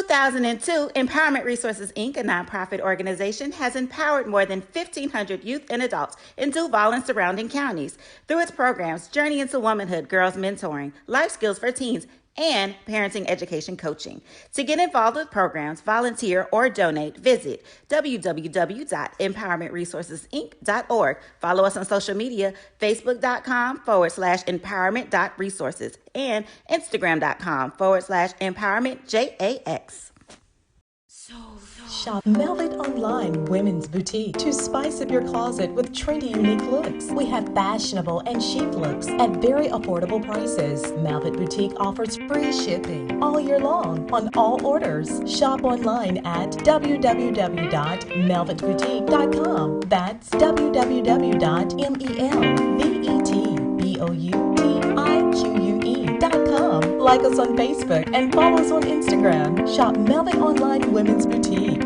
2002, Empowerment Resources, Inc., a nonprofit organization, has empowered more than 1,500 youth and adults in Duval and surrounding counties through its programs Journey into Womanhood, Girls Mentoring, Life Skills for Teens, and parenting education coaching. To get involved with programs, volunteer, or donate, visit www.empowermentresourcesinc.org. Follow us on social media, facebook.com/empowerment.resources and instagram.com/empowermentjax. Shop Velvet Online Women's Boutique to spice up your closet with trendy, unique looks. We have fashionable and chic looks at very affordable prices. Velvet Boutique offers free shipping all year long on all orders. Shop online at www.melvetboutique.com. That's www.melvetboutique.com. Like us on Facebook and follow us on Instagram. Shop Velvet Online Women's Boutique.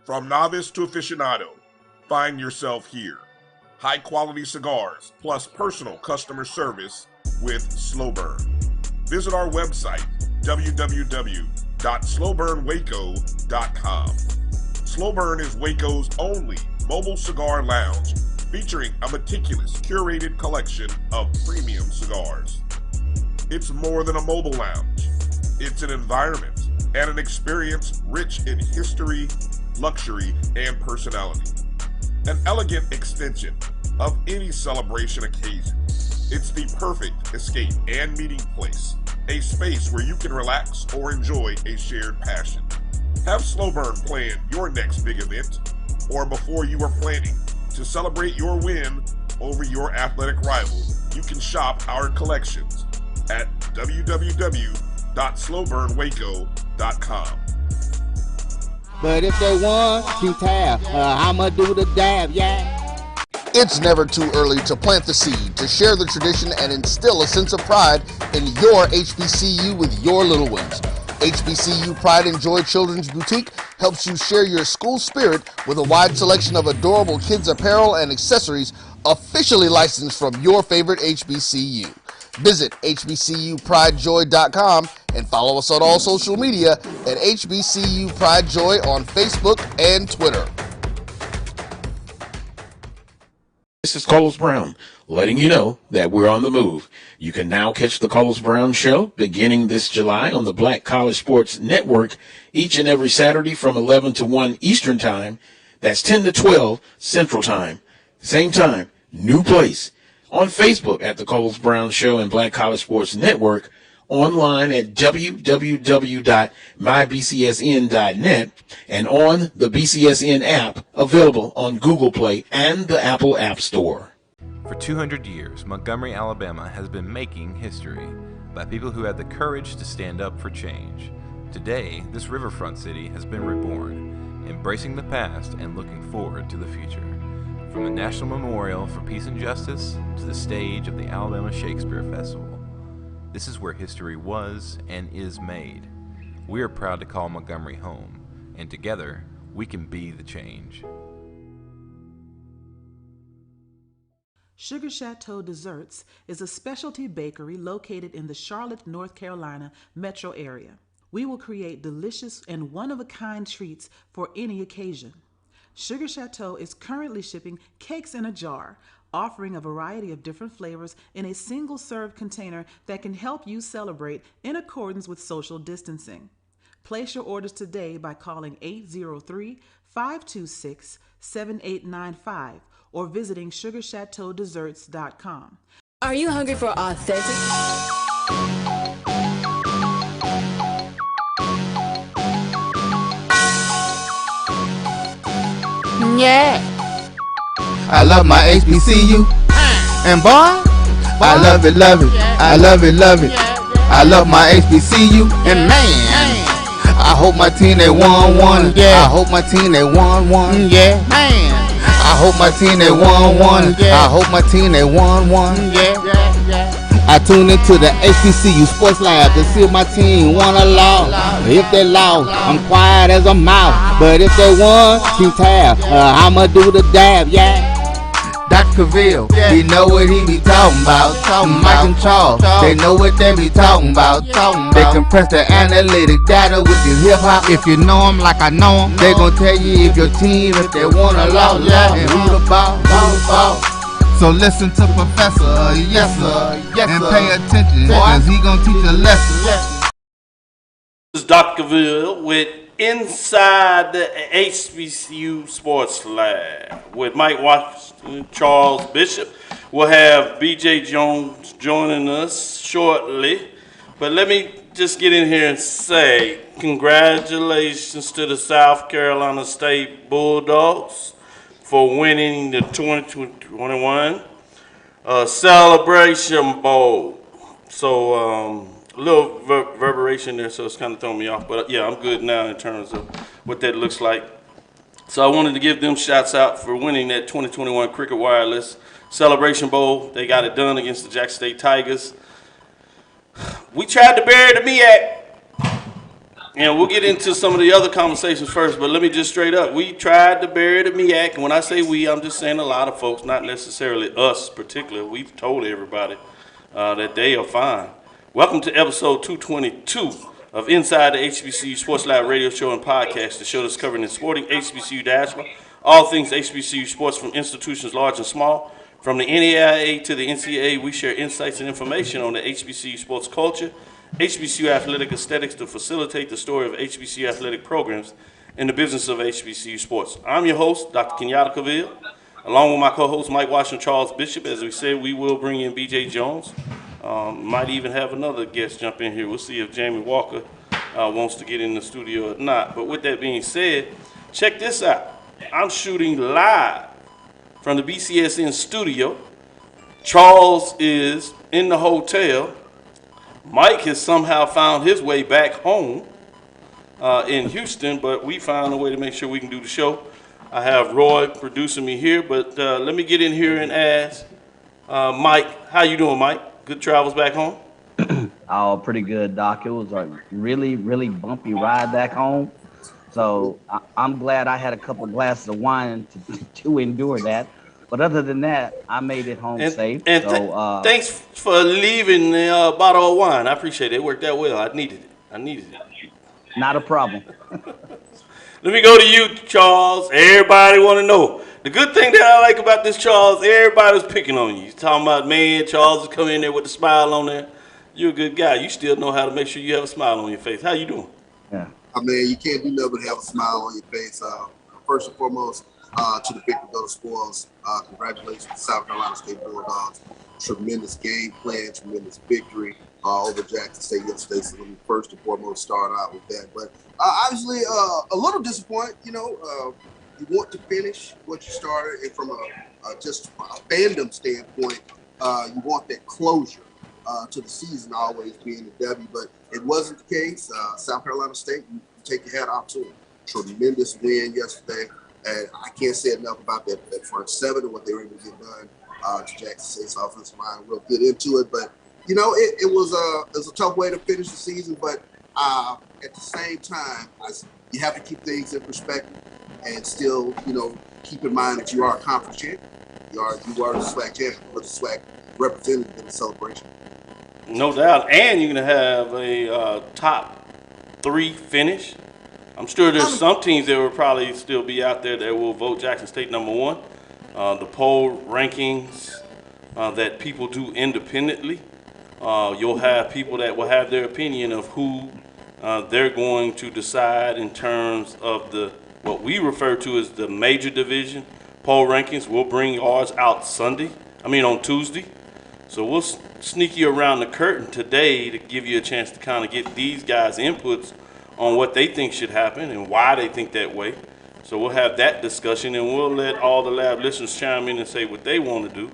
From novice to aficionado, find yourself here. High quality cigars plus personal customer service with Slow Burn. Visit our website, www.slowburnwaco.com. Slow Burn is Waco's only mobile cigar lounge featuring a meticulous curated collection of premium cigars. It's more than a mobile lounge. It's an environment and an experience rich in history, luxury, and personality. An elegant extension of any celebration occasion. It's the perfect escape and meeting place, a space where you can relax or enjoy a shared passion. Have Slow Burn plan your next big event, or before you are planning to celebrate your win over your athletic rival, you can shop our collections at www.slowburnwaco.com. But if they want to tab, I'ma do the dab, yeah. It's never too early to plant the seed, to share the tradition, and instill a sense of pride in your HBCU with your little ones. HBCU Pride and Joy Children's Boutique helps you share your school spirit with a wide selection of adorable kids' apparel and accessories officially licensed from your favorite HBCU. Visit hbcupridejoy.com and follow us on all social media at HBCU Pride Joy on Facebook and Twitter. This is Carlos Brown, letting you know that we're on the move. You can now catch the Carlos Brown Show beginning this July on the Black College Sports Network each and every Saturday from 11 to 1 Eastern Time. That's 10 to 12 Central Time. Same time, new place. On Facebook at the Carlos Brown Show and Black College Sports Network, online at www.mybcsn.net, and on the BCSN app available on Google Play and the Apple App Store. For 200 years, Montgomery, Alabama has been making history by people who had the courage to stand up for change. Today, this riverfront city has been reborn, embracing the past and looking forward to the future. From the National Memorial for Peace and Justice to the stage of the Alabama Shakespeare Festival, this is where history was and is made. We are proud to call Montgomery home, and together we can be the change. Sugar Chateau Desserts is a specialty bakery located in the Charlotte, North Carolina metro area. We will create delicious and one-of-a-kind treats for any occasion. Sugar Chateau is currently shipping cakes in a jar, offering a variety of different flavors in a single-serve container that can help you celebrate in accordance with social distancing. Place your orders today by calling 803-526-7895 or visiting sugarchateaudesserts.com. Are you hungry for authentic? Yeah. I love my HBCU. And boy, I love it, love it. I love it, love it. I love my HBCU. And man, I hope my team they won. Yeah. I hope my team they won. Yeah. Man, I hope my team they won. I hope my team they won. Yeah. I tune into the HBCU Sports Lab to see if my team won or lost. If they lost, I'm quiet as a mouse. But if they won, keep tab. I'ma do the dab, yeah. Dr. Cavill, he know what he be talking about. Mike and Charles, they know what they be talking about. They compress the analytic data with the hip hop. If you know them like I know them, they gon' tell you if your team, if they won or lost, and who the ball. So listen to Professor, yes sir, and pay attention, cause he gon' teach a lesson. This is Dr. Cavill with Inside the HBCU Sports Lab with Mike Washington, Charles Bishop. We'll have BJ Jones joining us shortly. But let me just get in here and say congratulations to the South Carolina State Bulldogs for winning the 2021 Celebration Bowl. So, a little reverberation there, so it's kind of throwing me off. But, yeah, I'm good now in terms of what that looks like. So I wanted to give them shouts out for winning that 2021 Cricket Wireless Celebration Bowl. They got it done against the Jackson State Tigers. We tried to bury the MEAC. And we'll get into some of the other conversations first, but let me just straight up. We tried to bury the MEAC, and when I say we, I'm just saying a lot of folks, not necessarily us particularly. We've told everybody that they are fine. Welcome to episode 222 of Inside the HBCU Sports Lab radio show and podcast, the show that's covering the sporting HBCU diaspora, all things HBCU sports from institutions large and small. From the NAIA to the NCAA, we share insights and information on the HBCU sports culture, HBCU athletic aesthetics to facilitate the story of HBCU athletic programs in the business of HBCU sports. I'm your host, Dr. Kenyatta Cavill, along with my co-host, Mike Washington, Charles Bishop. As we said, we will bring in BJ Jones. Might even have another guest jump in here. We'll see if Jamie Walker wants to get in the studio or not. But with that being said, check this out. I'm shooting live from the BCSN studio. Charles is in the hotel. Mike has somehow found his way back home in Houston, but we found a way to make sure we can do the show. I have Roy producing me here, but let me get in here and ask Mike, how you doing, Mike? Good travels back home? Oh, pretty good, Doc. It was a really, really bumpy ride back home. So I'm glad I had a couple glasses of wine to endure that. But other than that, I made it home safe. And thanks for leaving the bottle of wine. I appreciate it. It worked out well. I needed it. Not a problem. Let me go to you, Charles. Everybody want to know. The good thing that I like about this, Charles, everybody was picking on you. You're talking about, man, Charles is coming in there with a smile on there. You're a good guy. You still know how to make sure you have a smile on your face. How you doing? Yeah. I mean, you can't do nothing but have a smile on your face. First and foremost, to the victor of those spoils, congratulations to South Carolina State Bulldogs. Tremendous game plan, tremendous victory over Jackson State yesterday. So let me first and foremost start out with that. But obviously, a little disappointed. You you want to finish what you started, and from just a fandom standpoint, you want that closure to the season always being the W. But it wasn't the case. South Carolina State, you take your hat off to them. Tremendous win yesterday. And I can't say enough about that front seven and what they were able to get done to Jackson State's offensive line. We'll get into it, but it was a tough way to finish the season. But at the same time, you have to keep things in perspective and still, keep in mind that you are a conference champion. You are the SWAC champion, or the SWAC representative in the celebration. No doubt, and you're gonna have a top 3 finish. I'm sure there's some teams that will probably still be out there that will vote Jackson State number 1. The poll rankings that people do independently, you'll have people that will have their opinion of who they're going to decide in terms of what we refer to as the major division poll rankings. We'll bring ours out on Tuesday. So we'll sneak you around the curtain today to give you a chance to kind of get these guys' inputs on what they think should happen and why they think that way. So we'll have that discussion, and we'll let all the lab listeners chime in and say what they want to do.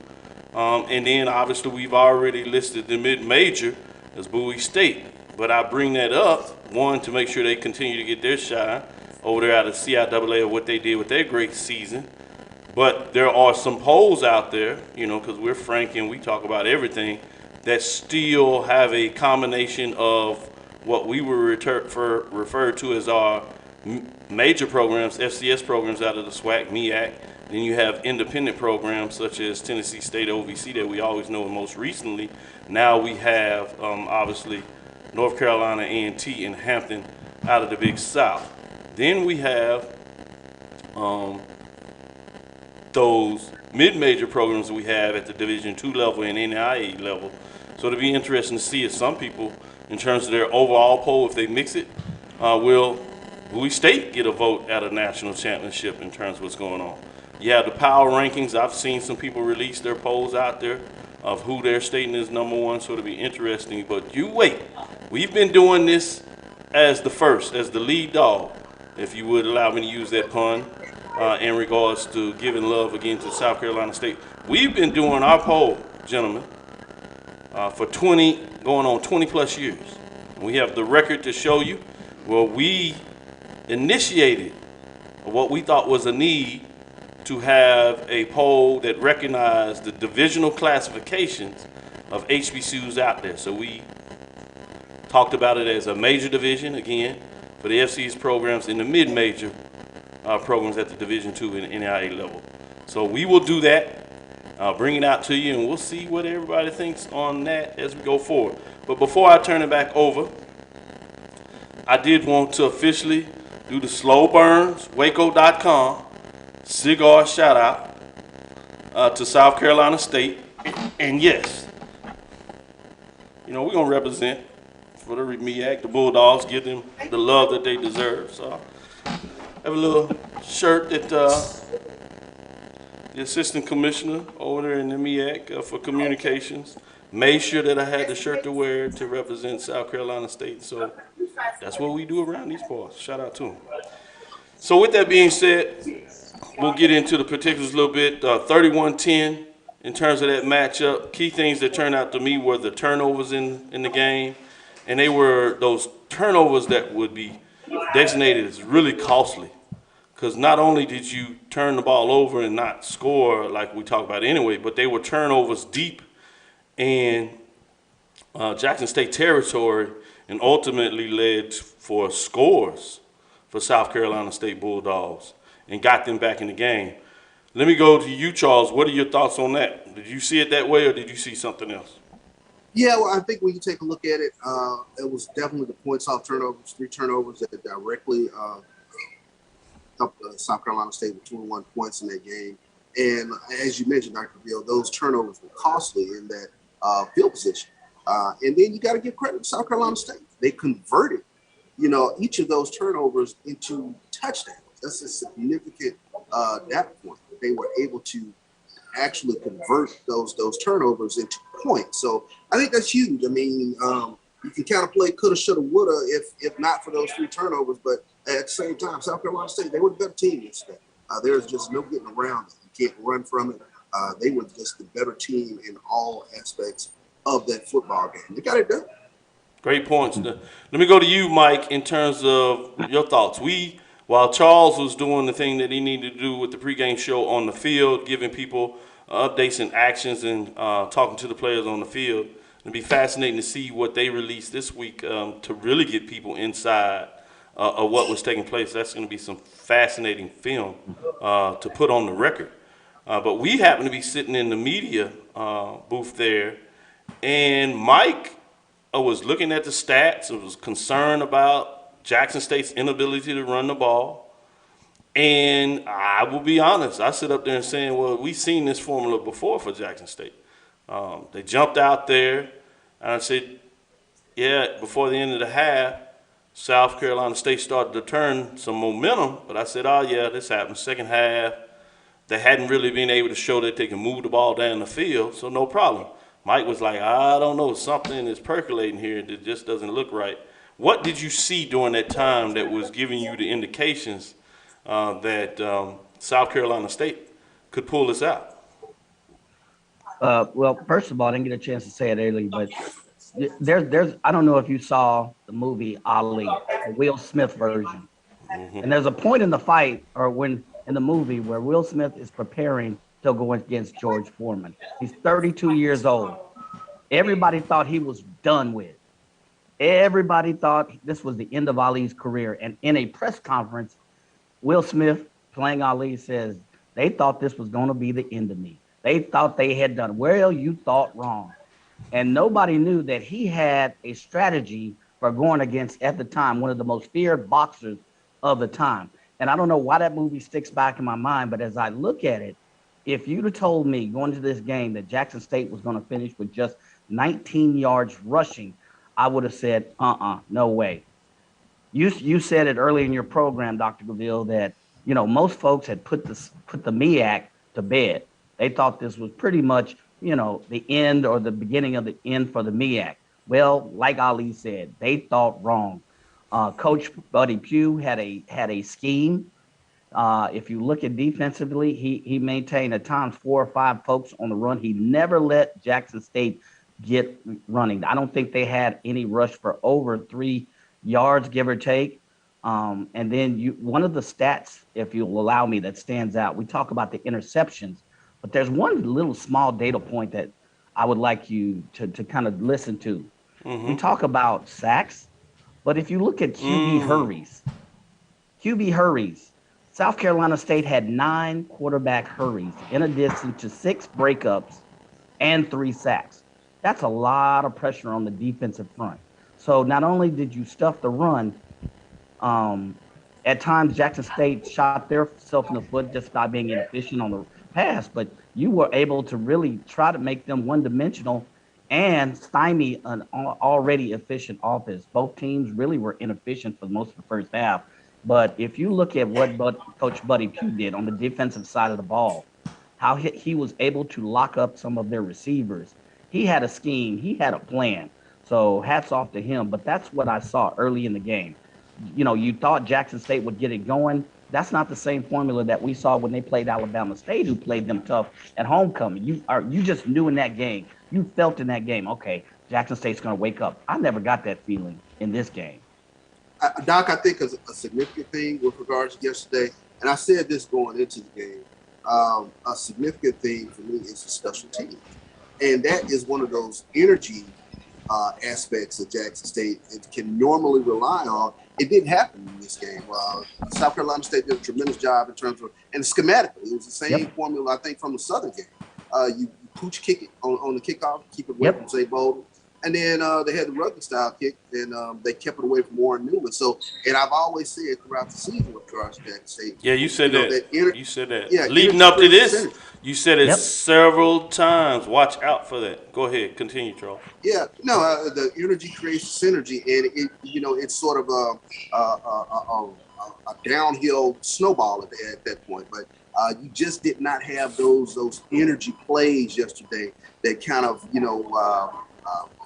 And then obviously we've already listed the mid-major as Bowie State. But I bring that up, one, to make sure they continue to get their shine over there out of CIAA of what they did with their great season. But there are some polls out there, because we're frank and we talk about everything, that still have a combination of what we would refer to as our major programs, FCS programs out of the SWAC, MEAC. Then you have independent programs such as Tennessee State OVC that we always know, and most recently, now we have obviously North Carolina A&T and Hampton out of the Big South. Then we have those mid-major programs that we have at the Division II level and NAIA level. So it'll be interesting to see if some people, in terms of their overall poll, if they mix it, will Bowie State get a vote at a national championship in terms of what's going on. You have the power rankings. I've seen some people release their polls out there of who they're stating is number 1, so it'll be interesting. But you wait. We've been doing this as the lead dog, if you would allow me to use that pun, in regards to giving love again to South Carolina State. We've been doing our poll, gentlemen, for 20 plus years. We have the record to show you where we initiated what we thought was a need to have a poll that recognized the divisional classifications of HBCUs out there. So we talked about it as a major division, again, for the FCS programs, and the mid-major programs at the Division II and NAIA level. So we will do that, bring it out to you, and we'll see what everybody thinks on that as we go forward. But before I turn it back over, I did want to officially do the slow burns, Waco.com, cigar shout out to South Carolina State. And yes, we're going to represent for the MEAC, the Bulldogs, give them the love that they deserve. So I have a little shirt that the assistant commissioner over there in the MEAC for communications made sure that I had the shirt to wear to represent South Carolina State. So that's what we do around these parts. Shout out to them. So with that being said, we'll get into the particulars a little bit. 31-10 in terms of that matchup. Key things that turned out to me were the turnovers in the game. And they were those turnovers that would be designated as really costly. Because not only did you turn the ball over and not score like we talked about anyway, but they were turnovers deep in Jackson State territory and ultimately led for scores for South Carolina State Bulldogs and got them back in the game. Let me go to you, Charles. What are your thoughts on that? Did you see it that way or did you see something else? Yeah, well, I think when you take a look at it, it was definitely the points off turnovers, 3 turnovers that directly helped South Carolina State with 21 points in that game. And as you mentioned, Dr. Bill, those turnovers were costly in that field position. And then you got to give credit to South Carolina State. They converted, each of those turnovers into touchdowns. That's a significant data point. They were able to actually convert those turnovers into points. So I think that's huge. I mean, you can kind of play coulda, shoulda, woulda if not for those 3 turnovers. But at the same time, South Carolina State, they were the better team yesterday. There's just no getting around it. You can't run from it. They were just the better team in all aspects of that football game. They got it done. Great points. Let me go to you, Mike, in terms of your thoughts. While Charles was doing the thing that he needed to do with the pregame show on the field, giving people updates and actions and talking to the players on the field, it'll be fascinating to see what they released this week to really get people inside of what was taking place. That's going to be some fascinating film to put on the record. But we happen to be sitting in the media booth there, and Mike was looking at the stats and was concerned about Jackson State's inability to run the ball. And I will be honest, I sit up there and saying, well, we've seen this formula before for Jackson State. They jumped out there, and I said, yeah, before the end of the half, South Carolina State started to turn some momentum, but I said, oh, yeah, this happened. Second half, they hadn't really been able to show that they can move the ball down the field, so no problem. Mike was like, I don't know, something is percolating here that just doesn't look right. What did you see during that time that was giving you the indications that South Carolina State could pull this out? Well, first of all, I didn't get a chance to say it earlier, but there's I don't know if you saw the movie Ali, the Will Smith version. And there's a point in the fight, or when in the movie, where Will Smith is preparing to go against George Foreman. He's 32 years old. Everybody thought he was done with. Everybody thought this was the end of Ali's career. And in a press conference, Will Smith, playing Ali, says, they thought this was going to be the end of me. They thought they had done. Well, you thought wrong. And nobody knew that he had a strategy for going against, at the time, one of the most feared boxers of the time. And I don't know why that movie sticks back in my mind, but as I look at it, if you'd have told me going to this game that Jackson State was going to finish with just 19 yards rushing, I would have said, no way. You said it early in your program, Dr. Gaville, that, you know, most folks had put the MEAC to bed. They thought this was pretty much, you know, the end or the beginning of the end for the MEAC. Well, like Ali said, they thought wrong. Coach Buddy Pugh had a scheme. If you look at defensively, he maintained at times 4 or 5 folks on the run. He never let Jackson State get running. I don't think they had any rush for over 3 yards, give or take. And then one of the stats, if you'll allow me, that stands out, we talk about the interceptions, but there's one little small data point that I would like you to kind of listen to. We talk about sacks, but if you look at QB hurries, South Carolina State had 9 quarterback hurries in addition to 6 breakups and 3 sacks. That's a lot of pressure on the defensive front. So not only did you stuff the run, at times Jackson State shot themselves in the foot just by being inefficient on the pass, but you were able to really try to make them one-dimensional and stymie an already efficient offense. Both teams really were inefficient for most of the first half. But if you look at what Coach Buddy Pugh did on the defensive side of the ball, how he was able to lock up some of their receivers. He had a scheme. He had a plan. So hats off to him. But that's what I saw early in the game. You know, you thought Jackson State would get it going. That's not the same formula that we saw when they played Alabama State, who played them tough at homecoming. You just knew in that game. You felt in that game, okay, Jackson State's going to wake up. I never got that feeling in this game. Doc, I think a significant thing with regards to yesterday, and I said this going into the game, a significant thing for me is the special team. And that is one of those energy aspects that Jackson State can normally rely on. It didn't happen in this game. South Carolina State did a tremendous job in terms of, and schematically, it was the same formula, I think, from the Southern game. You pooch kick it on the kickoff, keep it away from St. Bolden. And then they had the rugby style kick, and they kept it away from Warren Newman. So, and I've always said throughout the season with regards to Jackson State. Yeah, you said that. You said that. Yeah, leading up to this, you said it several times. Watch out for that. Go ahead, continue, Charles. Yeah, no, the energy creates synergy, and it's sort of a downhill snowball at that point. But you just did not have those energy plays yesterday that kind of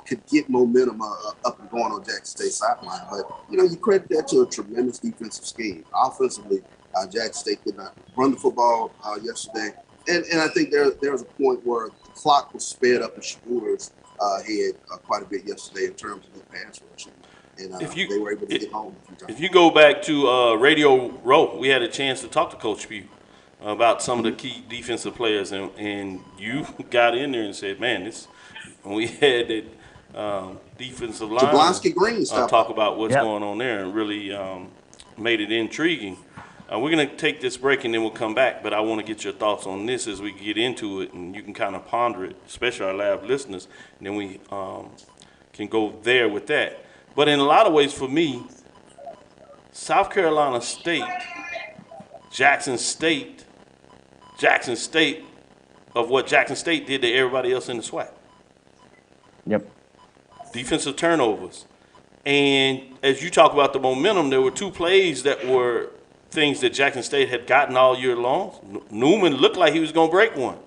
could get momentum up and going on Jackson State sideline. But, you credit that to a tremendous defensive scheme. Offensively, Jackson State could not run the football yesterday. And I think there was a point where the clock was sped up in Shabur's head quite a bit yesterday in terms of the pass rush. And they were able to get home a few times. If you go back to Radio Row, we had a chance to talk to Coach Pugh about some of the key defensive players. And you got in there and said, man, when we had that defensive line talk about what's going on there, and really made it intriguing. We're going to take this break and then we'll come back, but I want to get your thoughts on this as we get into it, and you can kind of ponder it, especially our lab listeners, and then we can go there with that. But in a lot of ways for me, South Carolina State, Jackson State of what Jackson State did to everybody else in the SWAC. Yep. Defensive turnovers. And as you talk about the momentum, there were two plays that were things that Jackson State had gotten all year long. Newman looked like he was going to break one.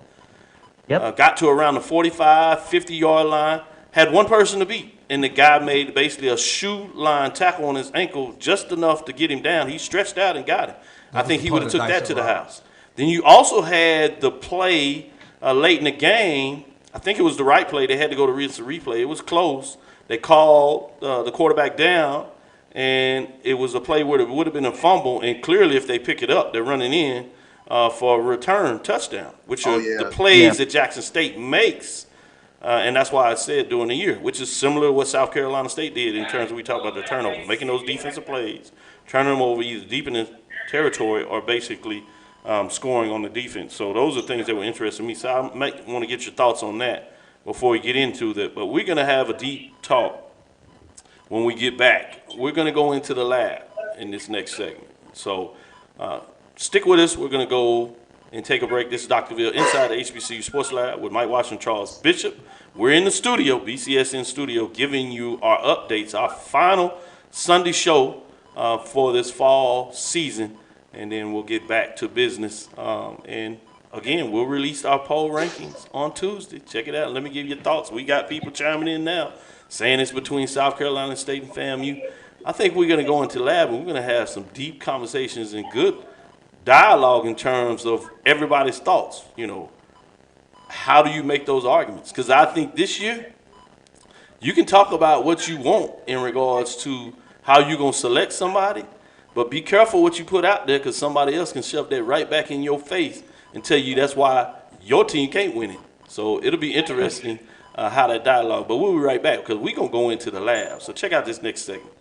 Yep. Got to around the 45, 50-yard line, had one person to beat, and the guy made basically a shoe line tackle on his ankle just enough to get him down. He stretched out and got him. I think he would have took that to the house. Then you also had the play late in the game. I think it was the right play. They had to go to replay. It was close. They called the quarterback down, and it was a play where it would have been a fumble, and clearly if they pick it up, they're running in for a return touchdown, which are the plays that Jackson State makes, and that's why I said during the year, which is similar to what South Carolina State did in terms of we talk about the turnover, making those defensive plays, turning them over either deep in the territory or basically scoring on the defense. So those are things that were interesting to me. So I might want to get your thoughts on that before we get into that. But we're going to have a deep talk when we get back. We're going to go into the lab in this next segment. So stick with us. We're going to go and take a break. This is Dr. Ville inside the HBCU Sports Lab with Mike Washington, Charles Bishop. We're in the studio, BCSN studio, giving you our updates, our final Sunday show for this fall season. And then we'll get back to business. And again, we'll release our poll rankings on Tuesday. Check it out. Let me give you your thoughts. We got people chiming in now saying it's between South Carolina State and FAMU. I think we're going to go into the lab and we're going to have some deep conversations and good dialogue in terms of everybody's thoughts. You know, how do you make those arguments? Because I think this year you can talk about what you want in regards to how you're going to select somebody. But be careful what you put out there because somebody else can shove that right back in your face and tell you that's why your team can't win it. So it'll be interesting how that dialogue. But we'll be right back because we're going to go into the lab. So check out this next segment.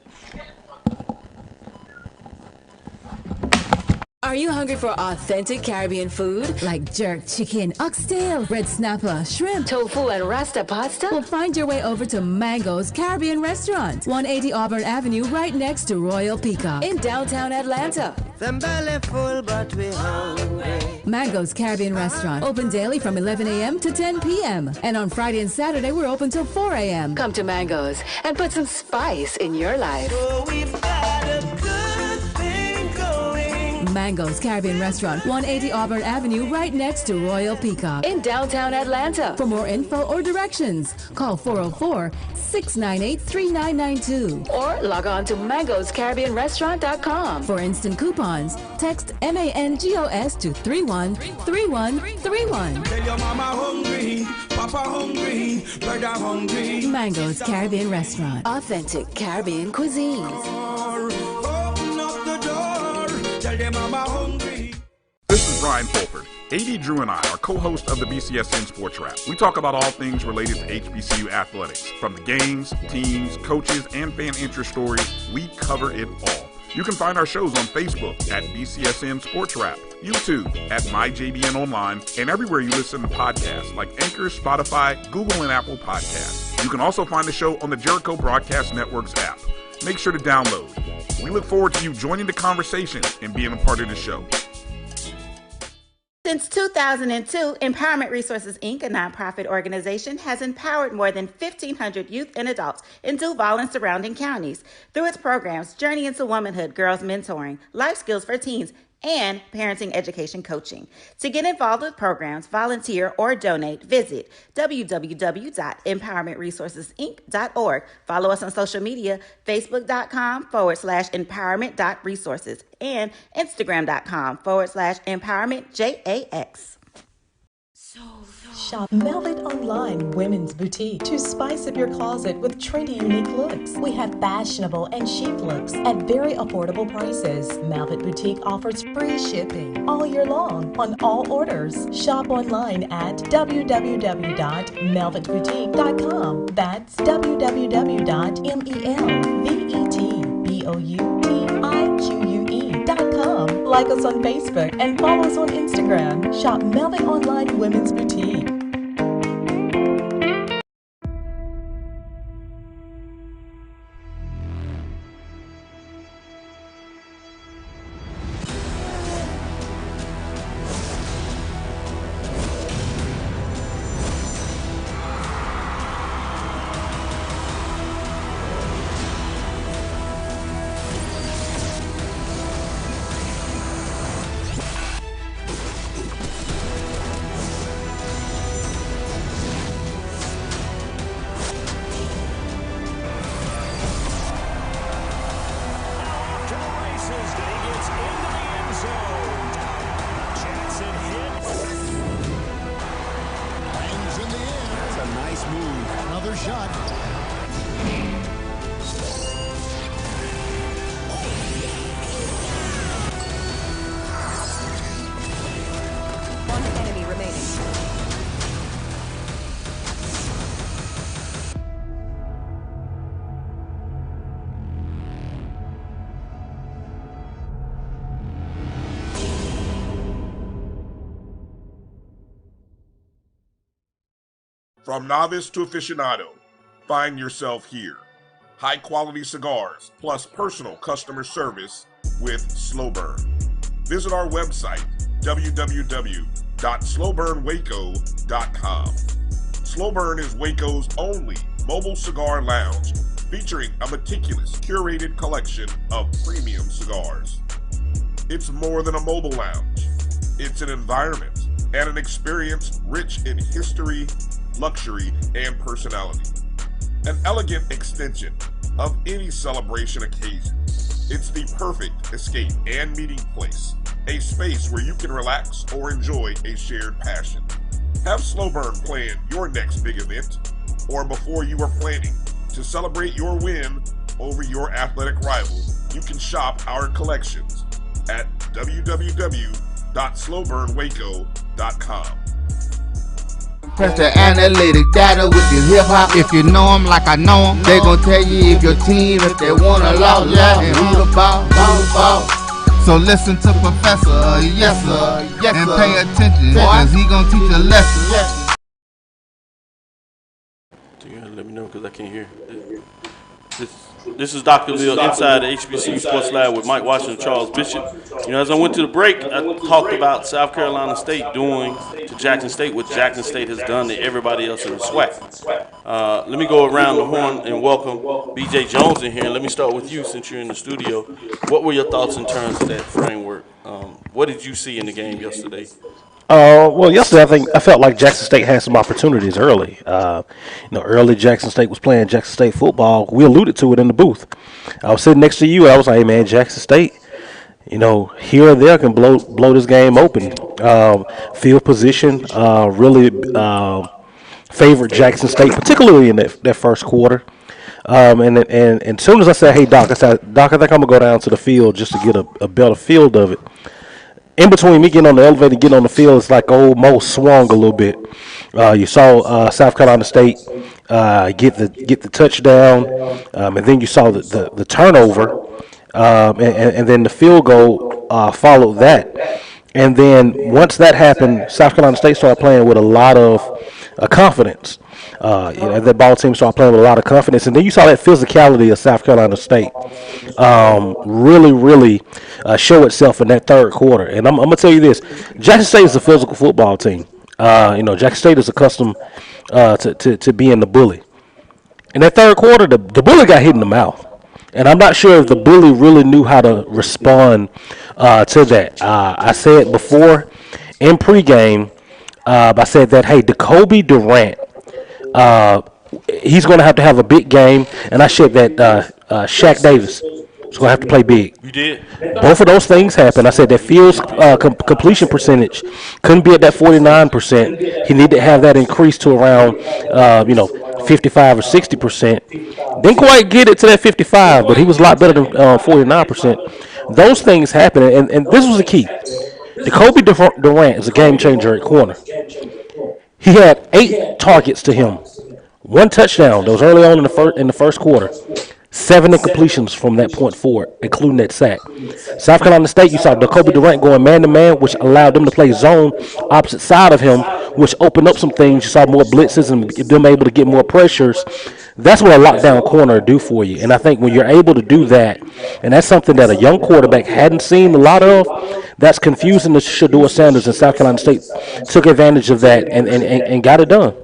Are you hungry for authentic Caribbean food like jerk chicken, oxtail, red snapper, shrimp, tofu, and rasta pasta? Well, find your way over to Mango's Caribbean Restaurant, 180 Auburn Avenue, right next to Royal Peacock in downtown Atlanta. Them belly full, but we hungry. Mango's Caribbean Restaurant, open daily from 11 a.m. to 10 p.m. And on Friday and Saturday, we're open till 4 a.m. Come to Mango's and put some spice in your life. So we've got a good thing going. Mango's Caribbean Restaurant, 180 Auburn Avenue, right next to Royal Peacock in downtown Atlanta. For more info or directions, call 404-698-3992 or log on to mangoscaribbeanrestaurant.com. For instant coupons, text MANGOS to 313131. Tell your mama hungry, papa hungry, brother hungry. Mango's Caribbean Restaurant, authentic Caribbean cuisines. Open up the door, tell your mama hungry. This is Brian Fulford. AD Drew and I are co-hosts of the BCSN Sports Lab. We talk about all things related to HBCU athletics. From the games, teams, coaches, and fan interest stories, we cover it all. You can find our shows on Facebook at BCSN Sports Lab, YouTube at MyJBN Online, and everywhere you listen to podcasts like Anchor, Spotify, Google, and Apple Podcasts. You can also find the show on the Jericho Broadcast Network's app. Make sure to download. We look forward to you joining the conversation and being a part of the show. Since 2002, Empowerment Resources, Inc., a nonprofit organization, has empowered more than 1,500 youth and adults in Duval and surrounding counties through its programs Journey into Womanhood, Girls Mentoring, Life Skills for Teens, and Parenting Education Coaching. To get involved with programs, volunteer, or donate, visit www.empowermentresourcesinc.org. Follow us on social media, facebook.com/empowerment.resources and instagram.com/empowermentJAX. Shop Velvet Online Women's Boutique to spice up your closet with trendy, unique looks. We have fashionable and chic looks at very affordable prices. Velvet Boutique offers free shipping all year long on all orders. Shop online at www.melvetboutique.com. That's www.melvetboutique.com. Like us on Facebook and follow us on Instagram. Shop Velvet Online Women's Boutique. zone. Jackson hits. Hangs in the air. That's a nice move. Another shot. One enemy remaining. From novice to aficionado, find yourself here. High quality cigars plus personal customer service with Slow Burn. Visit our website, www.slowburnwaco.com. Slow Burn is Waco's only mobile cigar lounge featuring a meticulous curated collection of premium cigars. It's more than a mobile lounge. It's an environment and an experience rich in history, luxury, and personality. An elegant extension of any celebration occasion. It's the perfect escape and meeting place, a space where you can relax or enjoy a shared passion. Have Slow Burn plan your next big event, or before you are planning to celebrate your win over your athletic rival, you can shop our collections at www.slowburnwaco.com. Press the analytic data with your hip hop. If you know them like I know them, they gon' tell you if your team, if they wanna lose, yeah, and who the ball. So listen to Professor, yes sir, and pay attention, cause he gon' teach a lesson. So you gotta let me know because I can't hear. This is Dr. Lil inside the HBCU Sports Lab with Mike Washington and Charles Bishop. You know, as I went to the break, I talked about South Carolina State doing to Jackson State what Jackson State has done to everybody else in the SWAC. Let me go around the horn and welcome B.J. Jones in here. And let me start with you since you're in the studio. What were your thoughts in terms of that framework? What did you see in the game yesterday? Well, yesterday I felt like Jackson State had some opportunities early. Early Jackson State was playing Jackson State football. We alluded to it in the booth. I was sitting next to you. I was like, hey, man, Jackson State, here or there can blow this game open. Field position really favored Jackson State, particularly in that first quarter. And as soon as I said, hey, Doc, I think I'm going to go down to the field just to get a better field of it. In between me getting on the elevator and getting on the field, it's like old Mo swung a little bit. You saw South Carolina State get the touchdown, and then you saw the turnover, and then the field goal followed that. And then once that happened, South Carolina State started playing with a lot of confidence. That ball team started playing with a lot of confidence, and then you saw that physicality of South Carolina State really show itself in that third quarter. And I'm gonna tell you this: Jackson State is a physical football team. Jackson State is accustomed to being the bully. In that third quarter, the bully got hit in the mouth, and I'm not sure if the bully really knew how to respond to that. I said before in pregame, I said that hey, Jacoby Durant. He's going to have a big game, and I said that Shaq Davis is going to have to play big. You did? Both of those things happened. I said that Fields' completion percentage couldn't be at that 49%. He needed to have that increased to around, 55 or 60%. Didn't quite get it to that 55, but he was a lot better than 49%. Those things happened, and this was the key. Jacoby Durant is a game changer at corner. He had 8 targets to him, 1 touchdown. That was early on in the first quarter. 7 incompletions from that point forward, including that sack. South Carolina State, you saw Jacoby Durant going man-to-man, which allowed them to play zone opposite side of him, which opened up some things. You saw more blitzes and them able to get more pressures. That's what a lockdown corner do for you. And I think when you're able to do that, and that's something that a young quarterback hadn't seen a lot of, that's confusing to Shedeur Sanders, and South Carolina State took advantage of that and got it done.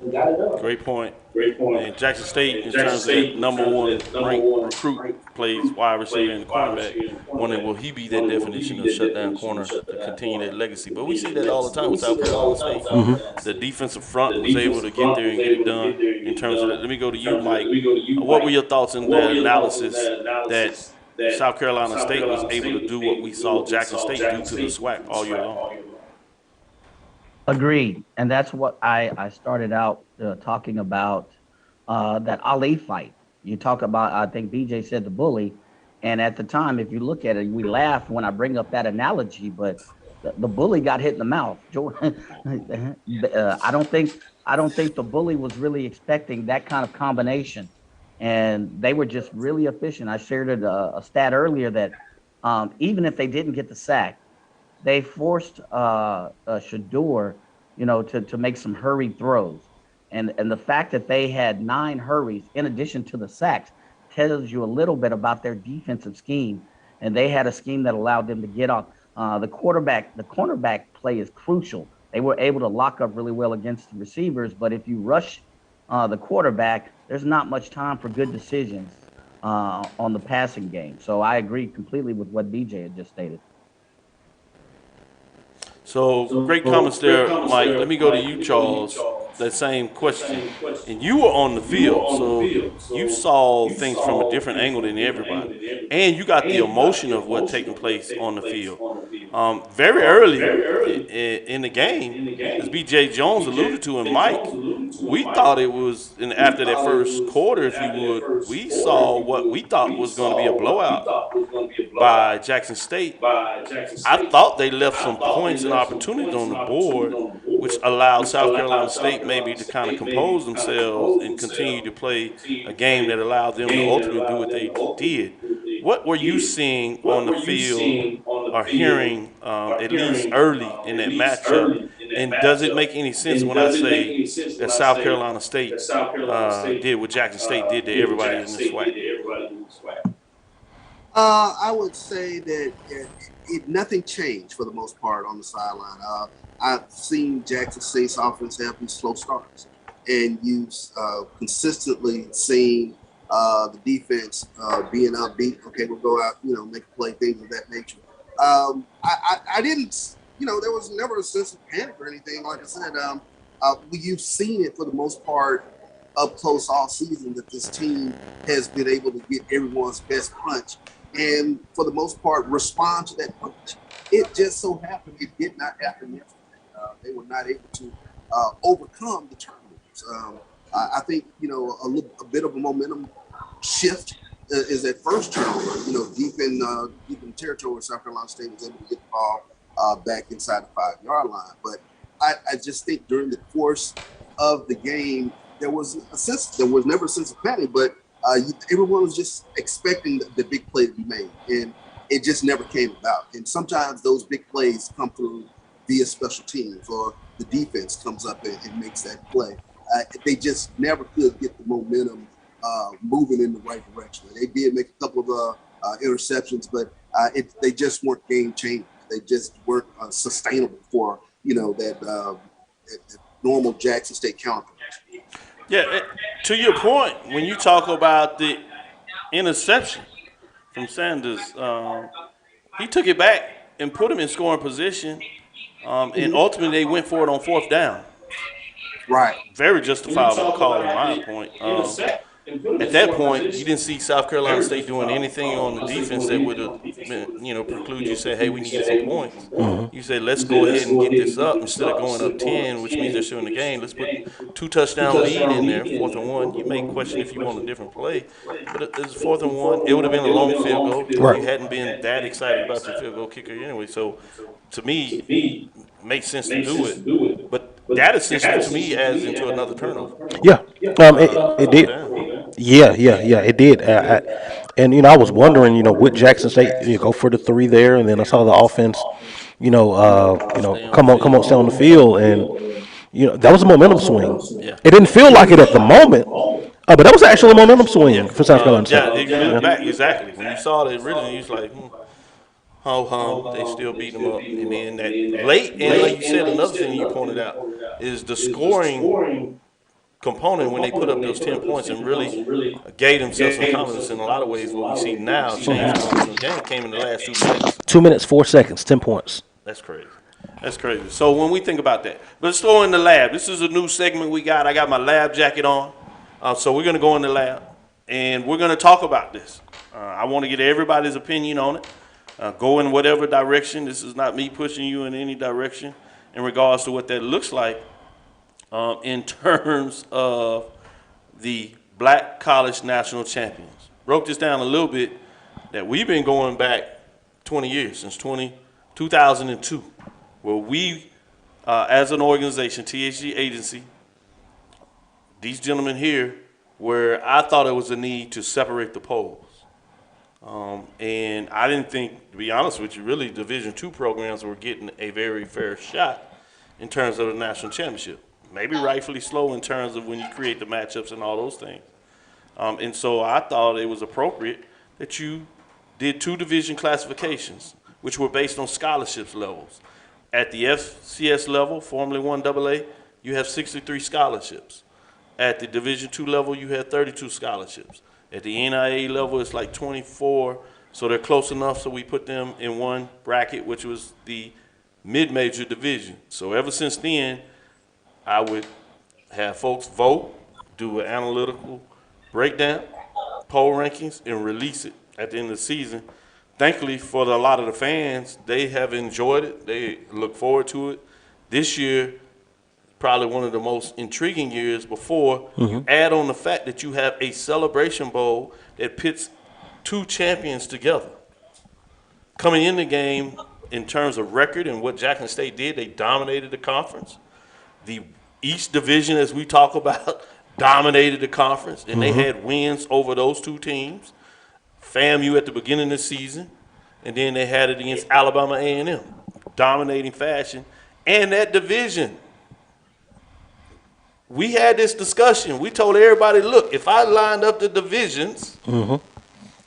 Great point. And Jackson State, in terms of the number 1 ranked recruit, plays wide receiver and cornerback. Wondering, will he be that definition of shutdown corner to continue that legacy? But we see that all the time with South Carolina State. The defensive front was able to get there and get it done. In terms of that, let me go to you, Mike. What were your thoughts in that analysis that South Carolina State was able to do what we saw Jackson State do to the SWAC all year long. Agreed. And that's what I started out talking about, that Ali fight. You talk about, I think BJ said the bully. And at the time, if you look at it, we laugh when I bring up that analogy, but the bully got hit in the mouth. I don't think the bully was really expecting that kind of combination. And they were just really efficient. I shared a stat earlier that even if they didn't get the sack, they forced Shador, to make some hurried throws. And the fact that they had 9 hurries in addition to the sacks tells you a little bit about their defensive scheme. And they had a scheme that allowed them to get off. The cornerback play is crucial. They were able to lock up really well against the receivers, but if you rush the quarterback, there's not much time for good decisions on the passing game. So I agree completely with what BJ had just stated. So great comments there, Mike. Let me go to you, Charles. That same question. And you were on the field, so you saw things from a different angle than everybody. And you got the emotion of what taking place on the field. Very early in the game, as B.J. Jones alluded to, and Mike, we thought it was, and after that first quarter, if you would, we saw what we thought was going to be a blowout by Jackson State. I thought they left some points and opportunities on the board, which allowed South Carolina State maybe to kind of compose themselves and continue to play a game that allowed them to ultimately do what they did. What were you seeing on the field or hearing at least early in that matchup? And does it make any sense when I say that South Carolina State did what Jackson State did to everybody in the SWAC? I would say that nothing changed for the most part on the sideline. I've seen Jackson State's offense have these slow starts, and you've consistently seen the defense being upbeat. Okay, we'll go out, make a play, things of that nature. I didn't, there was never a sense of panic or anything. Like I said, you've seen it for the most part up close all season that this team has been able to get everyone's best punch and for the most part respond to that punch. It just so happened it did not happen yesterday. They were not able to overcome the turnovers. I think, a bit of a momentum shift is that first turnover. Deep in the territory, South Carolina State was able to get the ball back inside the 5-yard line. But I just think during the course of the game, there was never a sense of panic, but everyone was just expecting the big play to be made, and it just never came about. And sometimes those big plays come through via special teams, or the defense comes up and makes that play. They just never could get the momentum moving in the right direction. They did make a couple of interceptions, but they just weren't game changers. They just weren't sustainable for that normal Jackson State counterpunch. Yeah, to your point, when you talk about the interception from Sanders, he took it back and put him in scoring position, and ultimately they went for it on 4th down. Right. Very justifiable call in my point. At that point, you didn't see South Carolina State doing anything on the defense that would have, preclude you say, hey, we need to get some points. Mm-hmm. You said, let's go ahead and get this up instead of going up 10, which means they're still in the game. Let's put 2 touchdown lead in there, 4th and 1. You may question if you want a different play, but it's 4th and 1. It would have been a long field goal. Right. You hadn't been that excited about your field goal kicker anyway. So, to me, it makes sense to do it. But that essentially, to me, adds into another turnover. Yeah, it did. Yeah, it did. And I was wondering, with Jackson State, you go for the 3 there, and then I saw the offense, come on, stay on the field, and that was a momentum swing. Yeah. It didn't feel like it at the moment, but that was actually a momentum swing for South Carolina State. Yeah, they moved back exactly. When you saw it originally, you was like, they still beat them up, and then that late, and like you said, another thing you pointed out is the scoring component when they put up those 10 points and really gave themselves some confidence. In a lot of ways, what we see now change the game came in the last 2 minutes. 2 minutes, 4 seconds, 10 points. That's crazy. So when we think about that, let's go in the lab. This is a new segment we got. I got my lab jacket on. So we're going to go in the lab, and we're going to talk about this. I want to get everybody's opinion on it. Go in whatever direction. This is not me pushing you in any direction in regards to what that looks like in terms of the Black College National Champions. Broke this down a little bit that we've been going back 20 years, since 2002, where we, as an organization, THG agency, these gentlemen here, where I thought it was a need to separate the poles. And I didn't think, to be honest with you, really Division II programs were getting a very fair shot in terms of the national championship. Maybe rightfully slow in terms of when you create the matchups and all those things. And so I thought it was appropriate that you did 2 division classifications, which were based on scholarships levels. At the FCS level, formerly 1AA, you have 63 scholarships. At the Division II level, you had 32 scholarships. At the NIA level, it's like 24, so they're close enough, so we put them in one bracket, which was the mid-major division. So ever since then, I would have folks vote, do an analytical breakdown, poll rankings, and release it at the end of the season. Thankfully, for a lot of the fans, they have enjoyed it. They look forward to it. This year, probably one of the most intriguing years before. You add on the fact that you have a celebration bowl that pits 2 champions together. Coming in the game, in terms of record and what Jackson State did, they dominated the conference. The East Division, as we talk about, dominated the conference, and they had wins over those 2 teams. FAMU at the beginning of the season, and then they had it against Alabama A&M, dominating fashion. And that division, we had this discussion. We told everybody, look, if I lined up the divisions,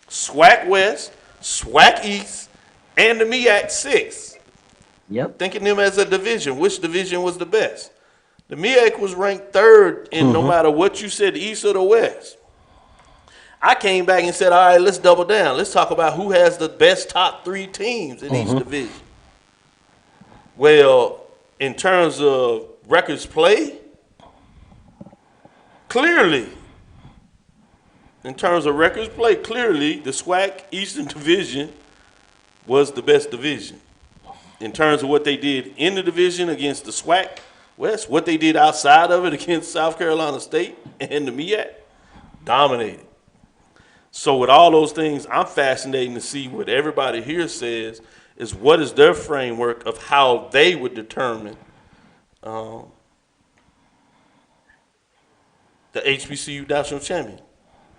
SWAC West, SWAC East, and the MEAC 6, thinking them as a division, which division was the best? The MEAC was ranked 3rd in no matter what you said, the East or the West. I came back and said, all right, let's double down. Let's talk about who has the best top 3 teams in each division. Well, in terms of records played, clearly, the SWAC Eastern Division was the best division. In terms of what they did in the division against the SWAC West, what they did outside of it against South Carolina State and the MEAC, dominated. So with all those things, I'm fascinated to see what everybody here says is what is their framework of how they would determine the HBCU national champion.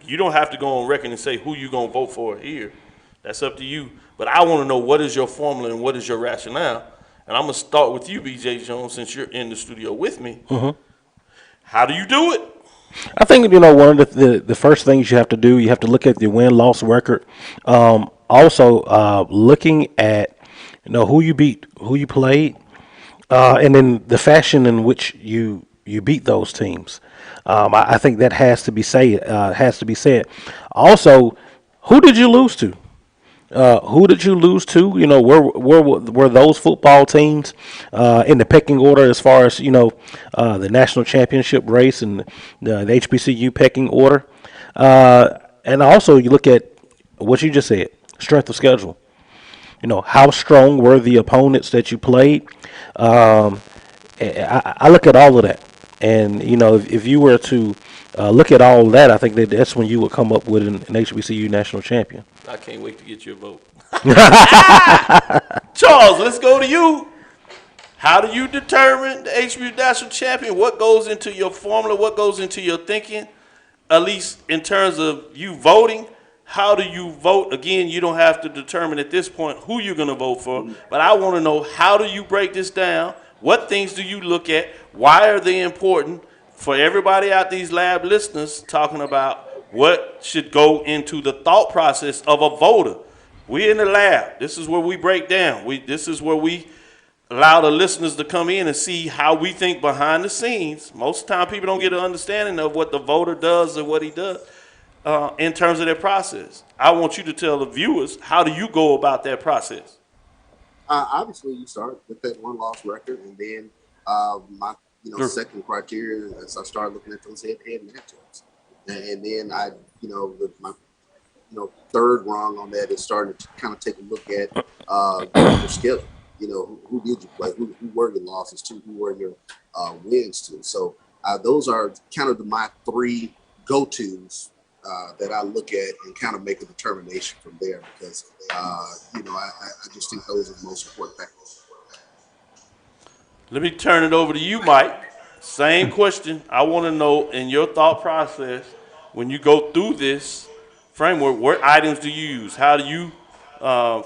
You don't have to go on record and say who you're going to vote for here. That's up to you. But I want to know what is your formula and what is your rationale. And I'm going to start with you, B.J. Jones, since you're in the studio with me. How do you do it? I think, one of the first things you have to do, you have to look at the win-loss record. Also, looking at, who you beat, who you played, and then the fashion in which you beat those teams. I think that has to be said. Also, who did you lose to? Who did you lose to? Where were those football teams in the pecking order as far as the national championship race and the HBCU pecking order? And also you look at what you just said, strength of schedule. How strong were the opponents that you played? I look at all of that, and if you were to look at all of that, I think that's when you would come up with an HBCU national champion. I can't wait to get your vote. Charles, let's go to you. How do you determine the HBCU national champion? What goes into your formula? What goes into your thinking? At least in terms of you voting, how do you vote? Again, you don't have to determine at this point who you're going to vote for, but I want to know, how do you break this down? What things do you look at? Why are they important? For everybody out these lab listeners talking about what should go into the thought process of a voter. We're in the lab. This is where we break down. This is where we allow the listeners to come in and see how we think behind the scenes. Most of the time, people don't get an understanding of what the voter does or what he does in terms of their process. I want you to tell the viewers, how do you go about that process? Obviously, you start with that one-loss record, and then my second criteria is I start looking at those head-to-head matchups. And then with my third rung on that is starting to kind of take a look at your schedule. Who did you play? Who were your losses to? Who were your wins to? So those are kind of my three go-tos that I look at and kind of make a determination from there because, I just think those are the most important factors. Let me turn it over to you, Mike. Same question. I want to know in your thought process, when you go through this framework, what items do you use? How do you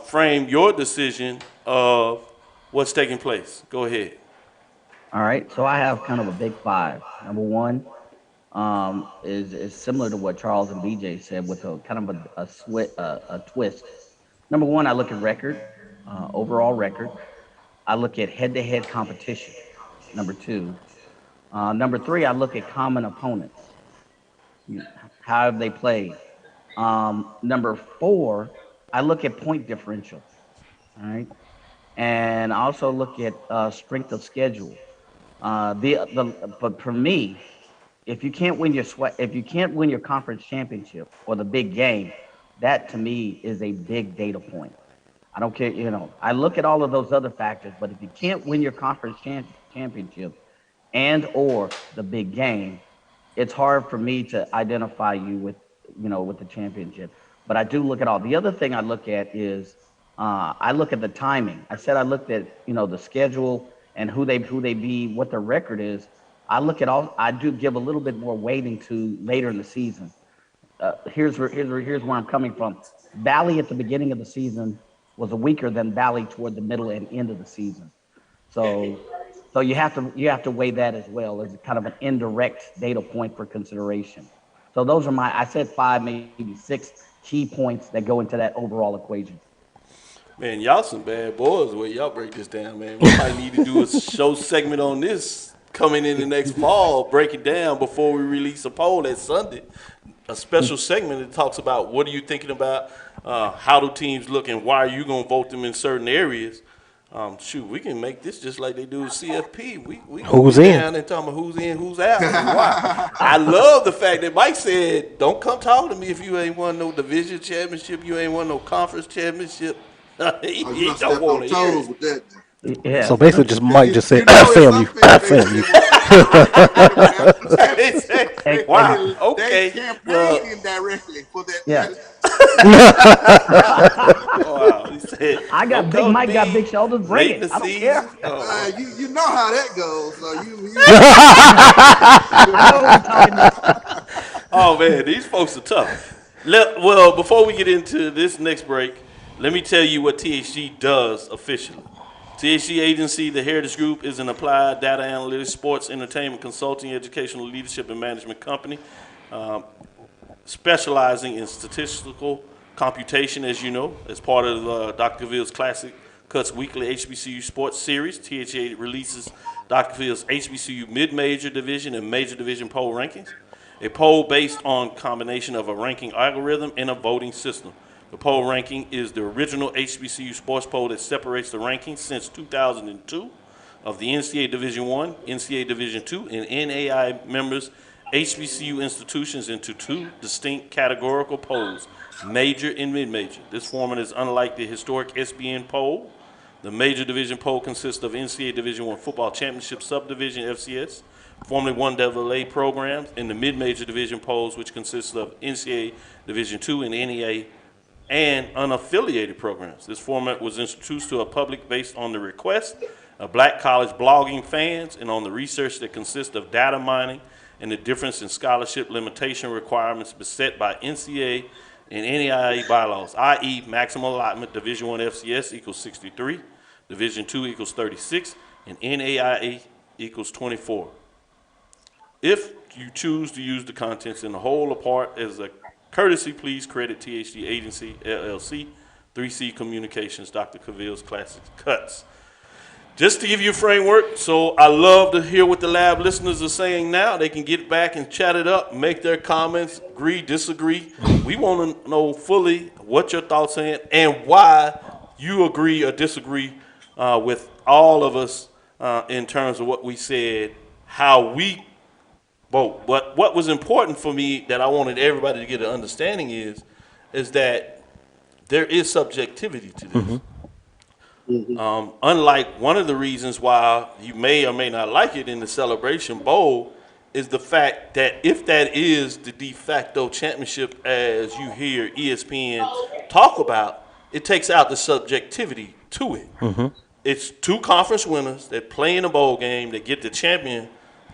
frame your decision of what's taking place? Go ahead. All right, so I have kind of a big five. Number one is similar to what Charles and BJ said with a kind of a twist. Number one, I look at record, overall record. I look at head-to-head competition. Number two. Number three, I look at common opponents. How have they played? Number four, I look at point differential. All right, and I also look at strength of schedule. But for me, if you can't win your conference championship or the big game, that to me is a big data point. I don't care, I look at all of those other factors, but if you can't win your conference championship and or the big game, it's hard for me to identify you with the championship. But I do look at all. The other thing I look at is I look at the timing. I said I looked at the schedule and who they be, what their record is. I look at all. I do give a little bit more weighting to later in the season. Here's where I'm coming from. Valley at the beginning of the season was weaker than Valley toward the middle and end of the season. So you have to weigh that as well as kind of an indirect data point for consideration. So those are I said 5, maybe 6 key points that go into that overall equation. Man, y'all some bad boys the way y'all break this down, man. We might need to do a show segment on this coming in the next fall, break it down before we release a poll that Sunday. A special segment that talks about what are you thinking about, how do teams look, and why are you going to vote them in certain areas. We can make this just like they do with CFP. We who's go in down and talk about who's in, who's out, and why. I love the fact that Mike said, "Don't come talk to me if you ain't won no division championship, you ain't won no conference championship." He don't want to hear it. Yeah. So basically, Mike just said, "Fam you, fam you." Wow. Okay. They campaigned indirectly for that. Yeah. Wow. He said, Mike got big shoulders. Bring it. I don't care. You know how that goes. So Oh man, these folks are tough. Well, before we get into this next break, let me tell you what THG does officially. THG Agency, the Heritage Group, is an applied data analytics, sports, entertainment, consulting, educational leadership, and management company specializing in statistical computation, as you know, as part of Dr. Cavill's Classic Cuts Weekly HBCU Sports Series. THG releases Dr. Cavill's HBCU Mid-Major Division and Major Division poll rankings, a poll based on combination of a ranking algorithm and a voting system. The poll ranking is the original HBCU sports poll that separates the rankings since 2002 of the NCAA Division I, NCAA Division II, and NAI members HBCU institutions into 2 distinct categorical polls, major and mid-major. This format is unlike the historic SBN poll. The major division poll consists of NCAA Division I football championship subdivision, FCS, formerly 1AA programs, and the mid-major division polls, which consists of NCAA Division II and NAIA and unaffiliated programs. This format was introduced to a public based on the request of black college blogging fans and on the research that consists of data mining and the difference in scholarship limitation requirements set by NCAA and NAIA bylaws, i.e. maximum allotment Division I FCS equals 63, Division II equals 36, and NAIA equals 24. If you choose to use the contents in the whole or part as a courtesy, please credit THG Agency, LLC, 3C Communications, Dr. Cavill's Classic Cuts. Just to give you a framework, so I love to hear what the lab listeners are saying now. They can get back and chat it up, make their comments, agree, disagree. We want to know fully what your thoughts are and why you agree or disagree with all of us in terms of what we said, how we vote. But what was important for me that I wanted everybody to get an understanding is is that there is subjectivity to this. Unlike one of the reasons why you may or may not like it in the Celebration Bowl is the fact that if that is the de facto championship, as you hear ESPN talk about, it takes out the subjectivity to it. It's two conference winners that play in a bowl game that get the champion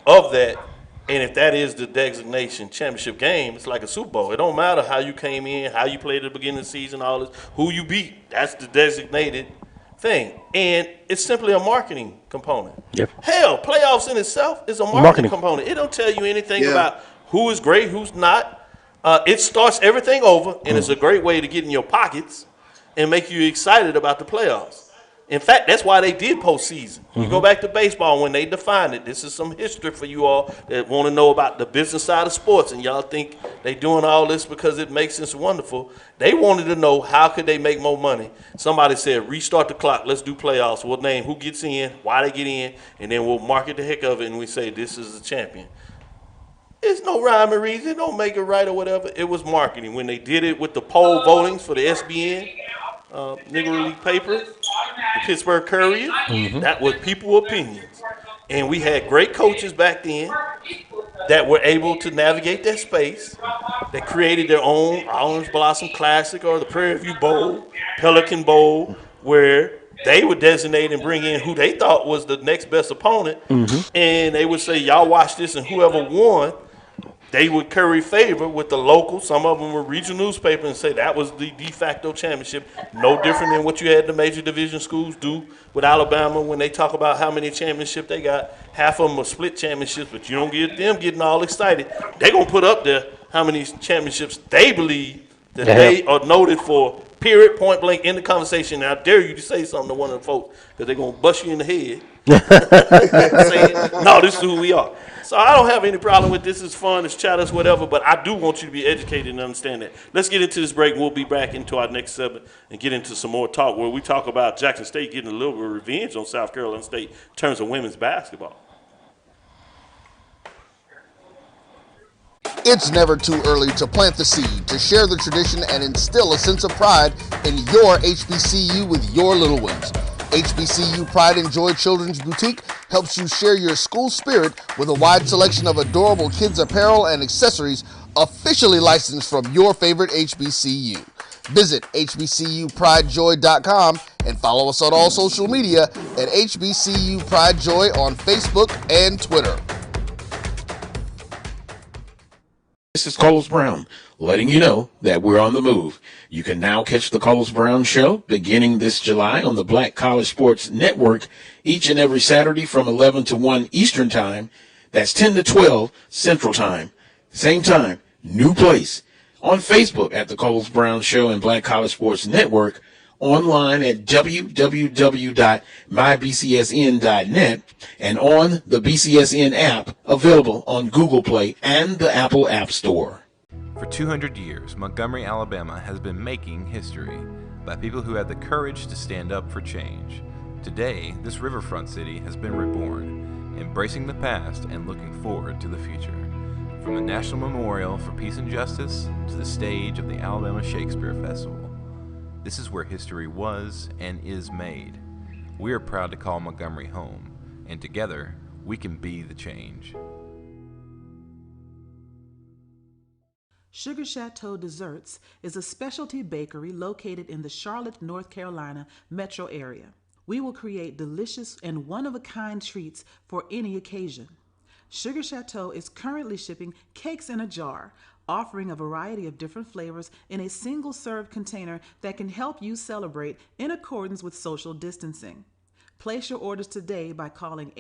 of that. And if that is the designation championship game, it's like a Super Bowl. It don't matter how you came in, how you played at the beginning of the season, all this, who you beat. That's the designated thing. And it's simply a marketing component. Hell, playoffs in itself is a marketing component. It don't tell you anything about who is great, who's not. It starts everything over, and it's a great way to get in your pockets and make you excited about the playoffs. In fact, that's why they did postseason. You go back to baseball when they defined it. This is some history for you all that want to know about the business side of sports, and y'all think they doing all this because it makes sense wonderful. They wanted to know how could they make more money. Somebody said, restart the clock. Let's do playoffs. We'll name who gets in, why they get in, and then we'll market the heck of it, and we say this is the champion. It's no rhyme or reason. It don't make it right or whatever. It was marketing. When they did it with the poll votings for the SBN, Negro League paper, the Pittsburgh Courier, that was people opinions. And we had great coaches back then that were able to navigate that space, that created their own Orange Blossom Classic or the Prairie View Bowl, Pelican Bowl, where they would designate and bring in who they thought was the next best opponent. And they would say, y'all watch this, and whoever won, they would curry favor with the local. Some of them were regional newspapers and say that was the de facto championship. No different than what you had the major division schools do with Alabama when they talk about how many championships they got. Half of them are split championships, but you don't get them getting all excited. They're going to put up there how many championships they believe that they are noted for, period, point blank, in the conversation. Now, I dare you to say something to one of the folks because they're going to bust you in the head saying, no, this is who we are. So I don't have any problem with this. It's fun, it's chatter, it's whatever, but I do want you to be educated and understand that. Let's get into this break, and we'll be back into our next segment and get into some more talk where we talk about Jackson State getting a little bit of revenge on South Carolina State in terms of women's basketball. It's never too early to plant the seed, to share the tradition, and instill a sense of pride in your HBCU with your little ones. HBCU Pride and Joy Children's Boutique helps you share your school spirit with a wide selection of adorable kids apparel and accessories officially licensed from your favorite HBCU. Visit hbcupridejoy.com and follow us on all social media at HBCU Pride Joy on Facebook and Twitter. This is Carlos Brown, letting you know that we're on the move. You can now catch the Carlos Brown Show beginning this July on the Black College Sports Network each and every Saturday from 11 to 1 Eastern Time. That's 10 to 12 Central Time. Same time, new place. On Facebook at the Carlos Brown Show and Black College Sports Network. Online at www.mybcsn.net and on the BCSN app available on Google Play and the Apple App Store. For 200 years, Montgomery, Alabama has been making history by people who had the courage to stand up for change. Today, this riverfront city has been reborn, embracing the past and looking forward to the future. From the National Memorial for Peace and Justice to the stage of the Alabama Shakespeare Festival, this is where history was and is made. We are proud to call Montgomery home, and together, we can be the change. Sugar Chateau Desserts is a specialty bakery located in the Charlotte, North Carolina metro area. We will create delicious and one-of-a-kind treats for any occasion. Sugar Chateau is currently shipping cakes in a jar, offering a variety of different flavors in a single-serve container that can help you celebrate in accordance with social distancing. Place your orders today by calling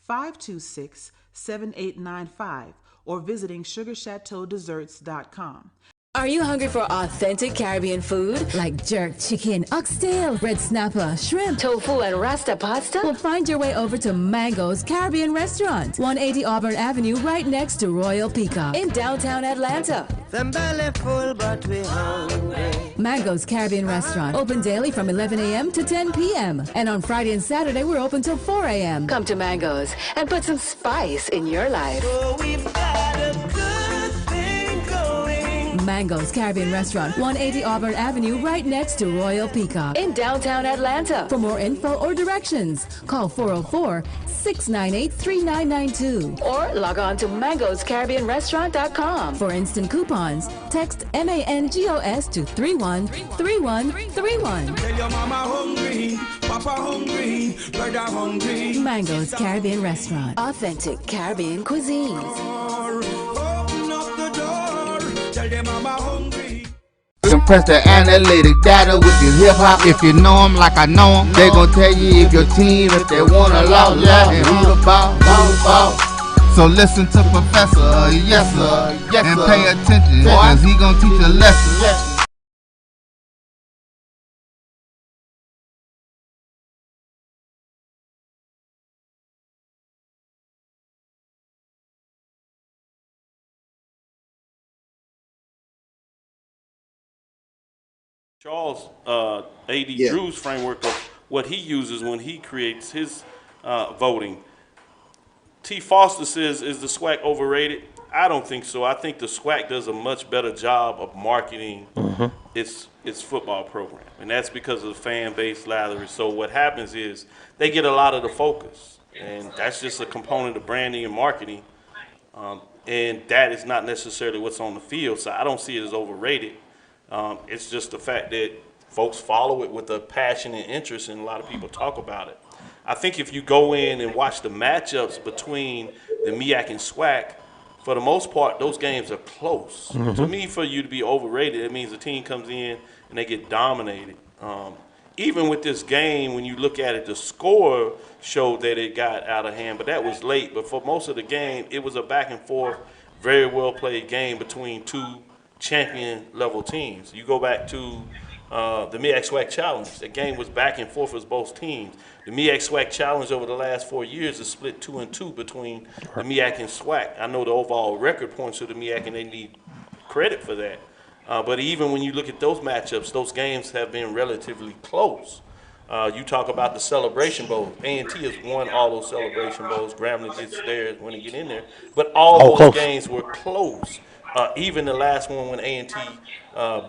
803-526-7895 or visiting sugarchateaudesserts.com. Are you hungry for authentic Caribbean food like jerk chicken, oxtail, red snapper, shrimp, tofu, and rasta pasta? Well, find your way over to Mango's Caribbean Restaurant, 180 Auburn Avenue, right next to Royal Peacock in downtown Atlanta. Them belly full, but we hungry. Mango's Caribbean Restaurant, open daily from 11 a.m. to 10 p.m. And on Friday and Saturday, we're open till 4 a.m. Come to Mango's and put some spice in your life. So we've got a good thing going. Mango's Caribbean Restaurant, 180 Auburn Avenue, right next to Royal Peacock in downtown Atlanta. For more info or directions, call 404-698-3992 or log on to mangoscaribbeanrestaurant.com. For instant coupons, text MANGOS to 313131. Tell your mama hungry, papa hungry, brother hungry. Mango's Caribbean Restaurant. Authentic Caribbean cuisines. Open up the door. Tell them mama hungry. Compress the analytic data with your hip hop. If you know them like I know them, they gon' tell you if your team, if they wanna lose, and who the ball. So listen to Professor, yes sir, and pay attention, cause he gon' teach a lesson. Charles, A.D. Drew's framework of what he uses when he creates his voting. T. Foster says, is the SWAC overrated? I don't think so. I think the SWAC does a much better job of marketing its football program, and that's because of the fan base lather. So what happens is they get a lot of the focus, and that's just a component of branding and marketing, and that is not necessarily what's on the field. So I don't see it as overrated. It's just the fact that folks follow it with a passion and interest, and a lot of people talk about it. I think if you go in and watch the matchups between the MEAC and SWAC, for the most part, those games are close. To me, for you to be overrated, it means the team comes in and they get dominated. Even with this game, when you look at it, the score showed that it got out of hand, but that was late. But for most of the game, it was a back and forth, very well played game between two champion level teams. You go back to the MEAC SWAC Challenge. The game was back and forth as both teams. The MEAC SWAC Challenge over the last 4 years is split 2-2 between the MEAC and SWAC. I know the overall record points to the MEAC, and they need credit for that. But even when you look at those matchups, those games have been relatively close. You talk about the Celebration Bowl. A&T has won all those Celebration Bowls. Grambling gets theirs when they get in there. But all those games were close. Even the last one when A&T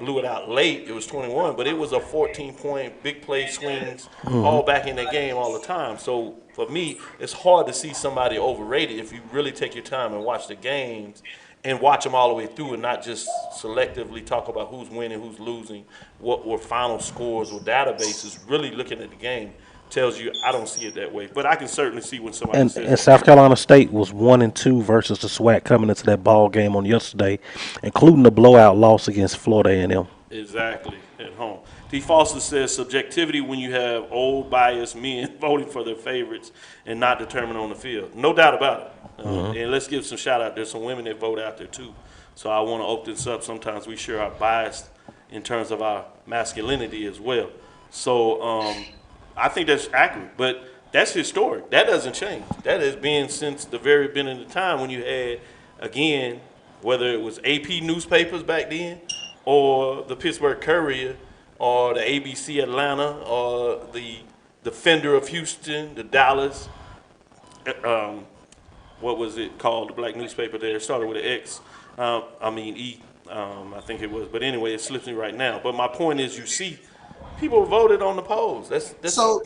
blew it out late, it was 21, but it was a 14-point big play swings all back in that game all the time. So for me, it's hard to see somebody overrated if you really take your time and watch the games and watch them all the way through and not just selectively talk about who's winning, who's losing, what were final scores or databases. Really looking at the game tells you I don't see it that way, but I can certainly see when somebody says. And South Carolina State was 1-2 versus the SWAC coming into that ball game on yesterday, including the blowout loss against Florida A&M. Exactly, at home. T. Foster says subjectivity when you have old biased men voting for their favorites and not determined on the field. No doubt about it. And let's give some shout out. There's some women that vote out there too. So I want to open this up. Sometimes we share our bias in terms of our masculinity as well. So I think that's accurate, but that's historic. That doesn't change. That has been since the very beginning of the time when you had, again, whether it was AP newspapers back then or the Pittsburgh Courier or the ABC Atlanta or the Defender of Houston, the Dallas, what was it called, the black newspaper there? It started with an X. I think it was. But anyway, it slips me right now. But my point is you see people voted on the polls. That's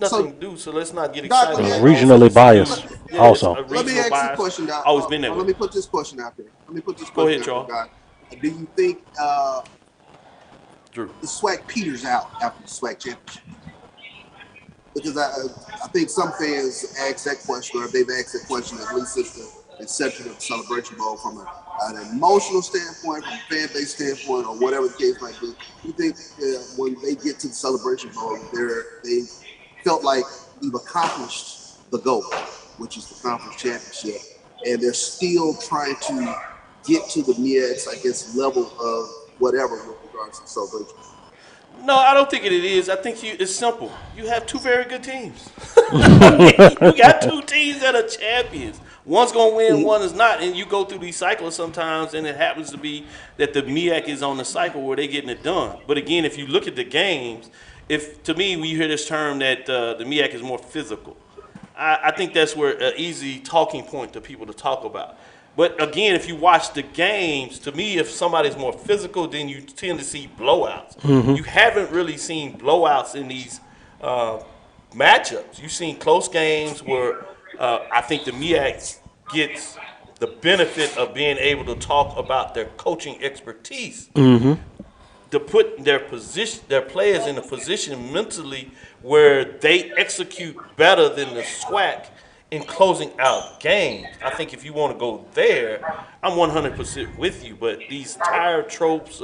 nothing to do, so let's not get excited. Regionally biased also. Let me ask you a question, Doc. Always been that way. Let me put this question out there. Go ahead, Charles. Do you think Drew, the SWAC peters out after the SWAC championship? Because I think some fans ask that question, or they've asked that question at least since the inception of the Celebration Bowl from an emotional standpoint, from a fan base standpoint, or whatever the case might be. You think when they get to the Celebration Bowl, they felt like we've accomplished the goal, which is the conference championship, and they're still trying to get to the MEAC's, I guess, level of whatever with regards to the celebration. No, I don't think it is. I think it's simple. You have two very good teams. You got two teams that are champions. One's going to win, one is not. And you go through these cycles sometimes, and it happens to be that the MEAC is on the cycle where they're getting it done. But again, if you look at the games, to me, when you hear this term that the MEAC is more physical, I think that's where an easy talking point to people to talk about. But again, if you watch the games, to me, if somebody's more physical, then you tend to see blowouts. Mhm. You haven't really seen blowouts in these matchups. You've seen close games where I think the MEAC gets the benefit of being able to talk about their coaching expertise Mm-hmm. to put their players in a position mentally where they execute better than the SWAC in closing out games. I think if you want to go there, I'm 100% with you. But these tired tropes,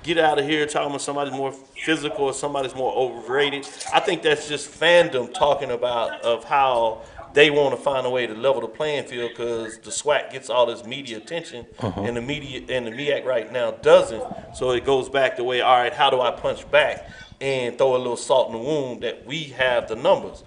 get out of here talking about somebody's more physical or somebody's more overrated. I think that's just fandom talking about of how they want to find a way to level the playing field because the SWAC gets all this media attention and the media and the MEAC right now doesn't. So it goes back the way, all right, how do I punch back and throw a little salt in the wound that we have the numbers?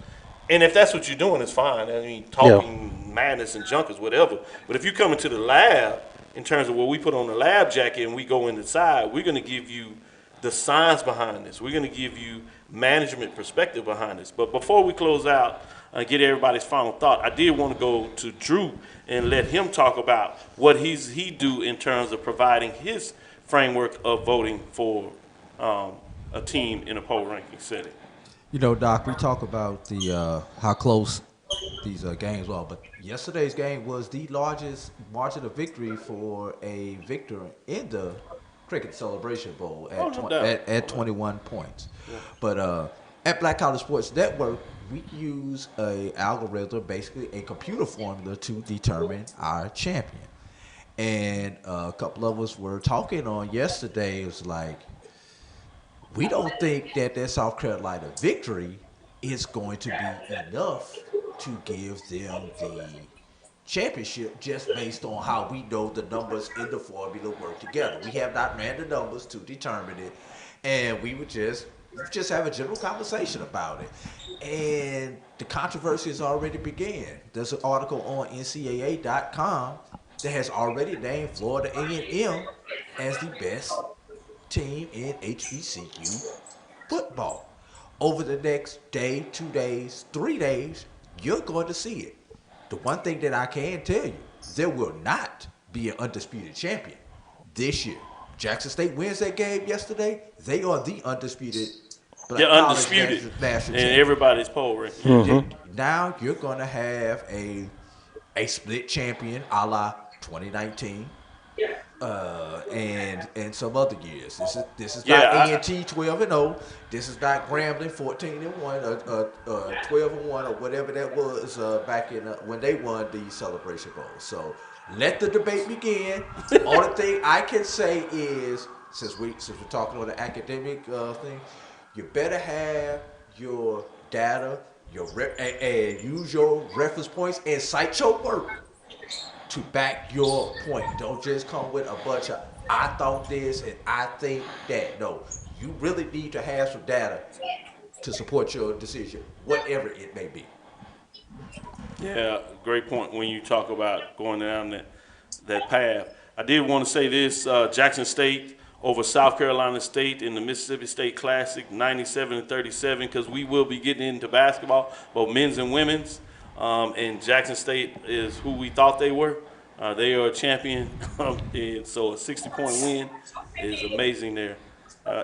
And if that's what you're doing, it's fine. I mean, talking madness and junk is whatever. But if you come into the lab, in terms of what we put on the lab jacket and we go inside, we're going to give you the science behind this. We're going to give you management perspective behind this. But before we close out and get everybody's final thought, I did want to go to Drew and let him talk about what he do in terms of providing his framework of voting for a team in a poll ranking setting. You know, Doc, we talk about the how close these games are, but yesterday's game was the largest margin of victory for a victor in the Cricket Celebration Bowl at 21 points. Yeah. But at Black College Sports Network, we use a algorithm, basically a computer formula to determine our champion. And a couple of us were talking on yesterday. It was like, we don't think that South Carolina victory is going to be enough to give them the championship just based on how we know the numbers in the formula work together. We have not ran the numbers to determine it, and we would just have a general conversation about it. And the controversy has already begun. There's an article on NCAA.com that has already named Florida A&M as the best team in HBCU football. Over the next day, 2 days, 3 days, you're going to see it. The one thing that I can tell you, there will not be an undisputed champion this year. Jackson State wins that game yesterday. They are the undisputed. They're undisputed national in everybody's poll ranking. Mm-hmm. Now you're going to have a split champion a la 2019. And some other years. This is not A&T 12-0. This is not Grambling 14-1 or 12-1 or whatever that was back in when they won the Celebration Bowl. So let the debate begin. Only thing I can say is since we're talking on the academic thing, you better have your data, and use your reference points and cite your work to back your point. Don't just come with a bunch of I thought this and I think that. No, you really need to have some data to support your decision, whatever it may be. Yeah, great point when you talk about going down that path. I did want to say this, Jackson State over South Carolina State in the Mississippi State Classic, 97-37, because we will be getting into basketball, both men's and women's. And Jackson State is who we thought they were. They are a champion, and so a 60-point win is amazing there.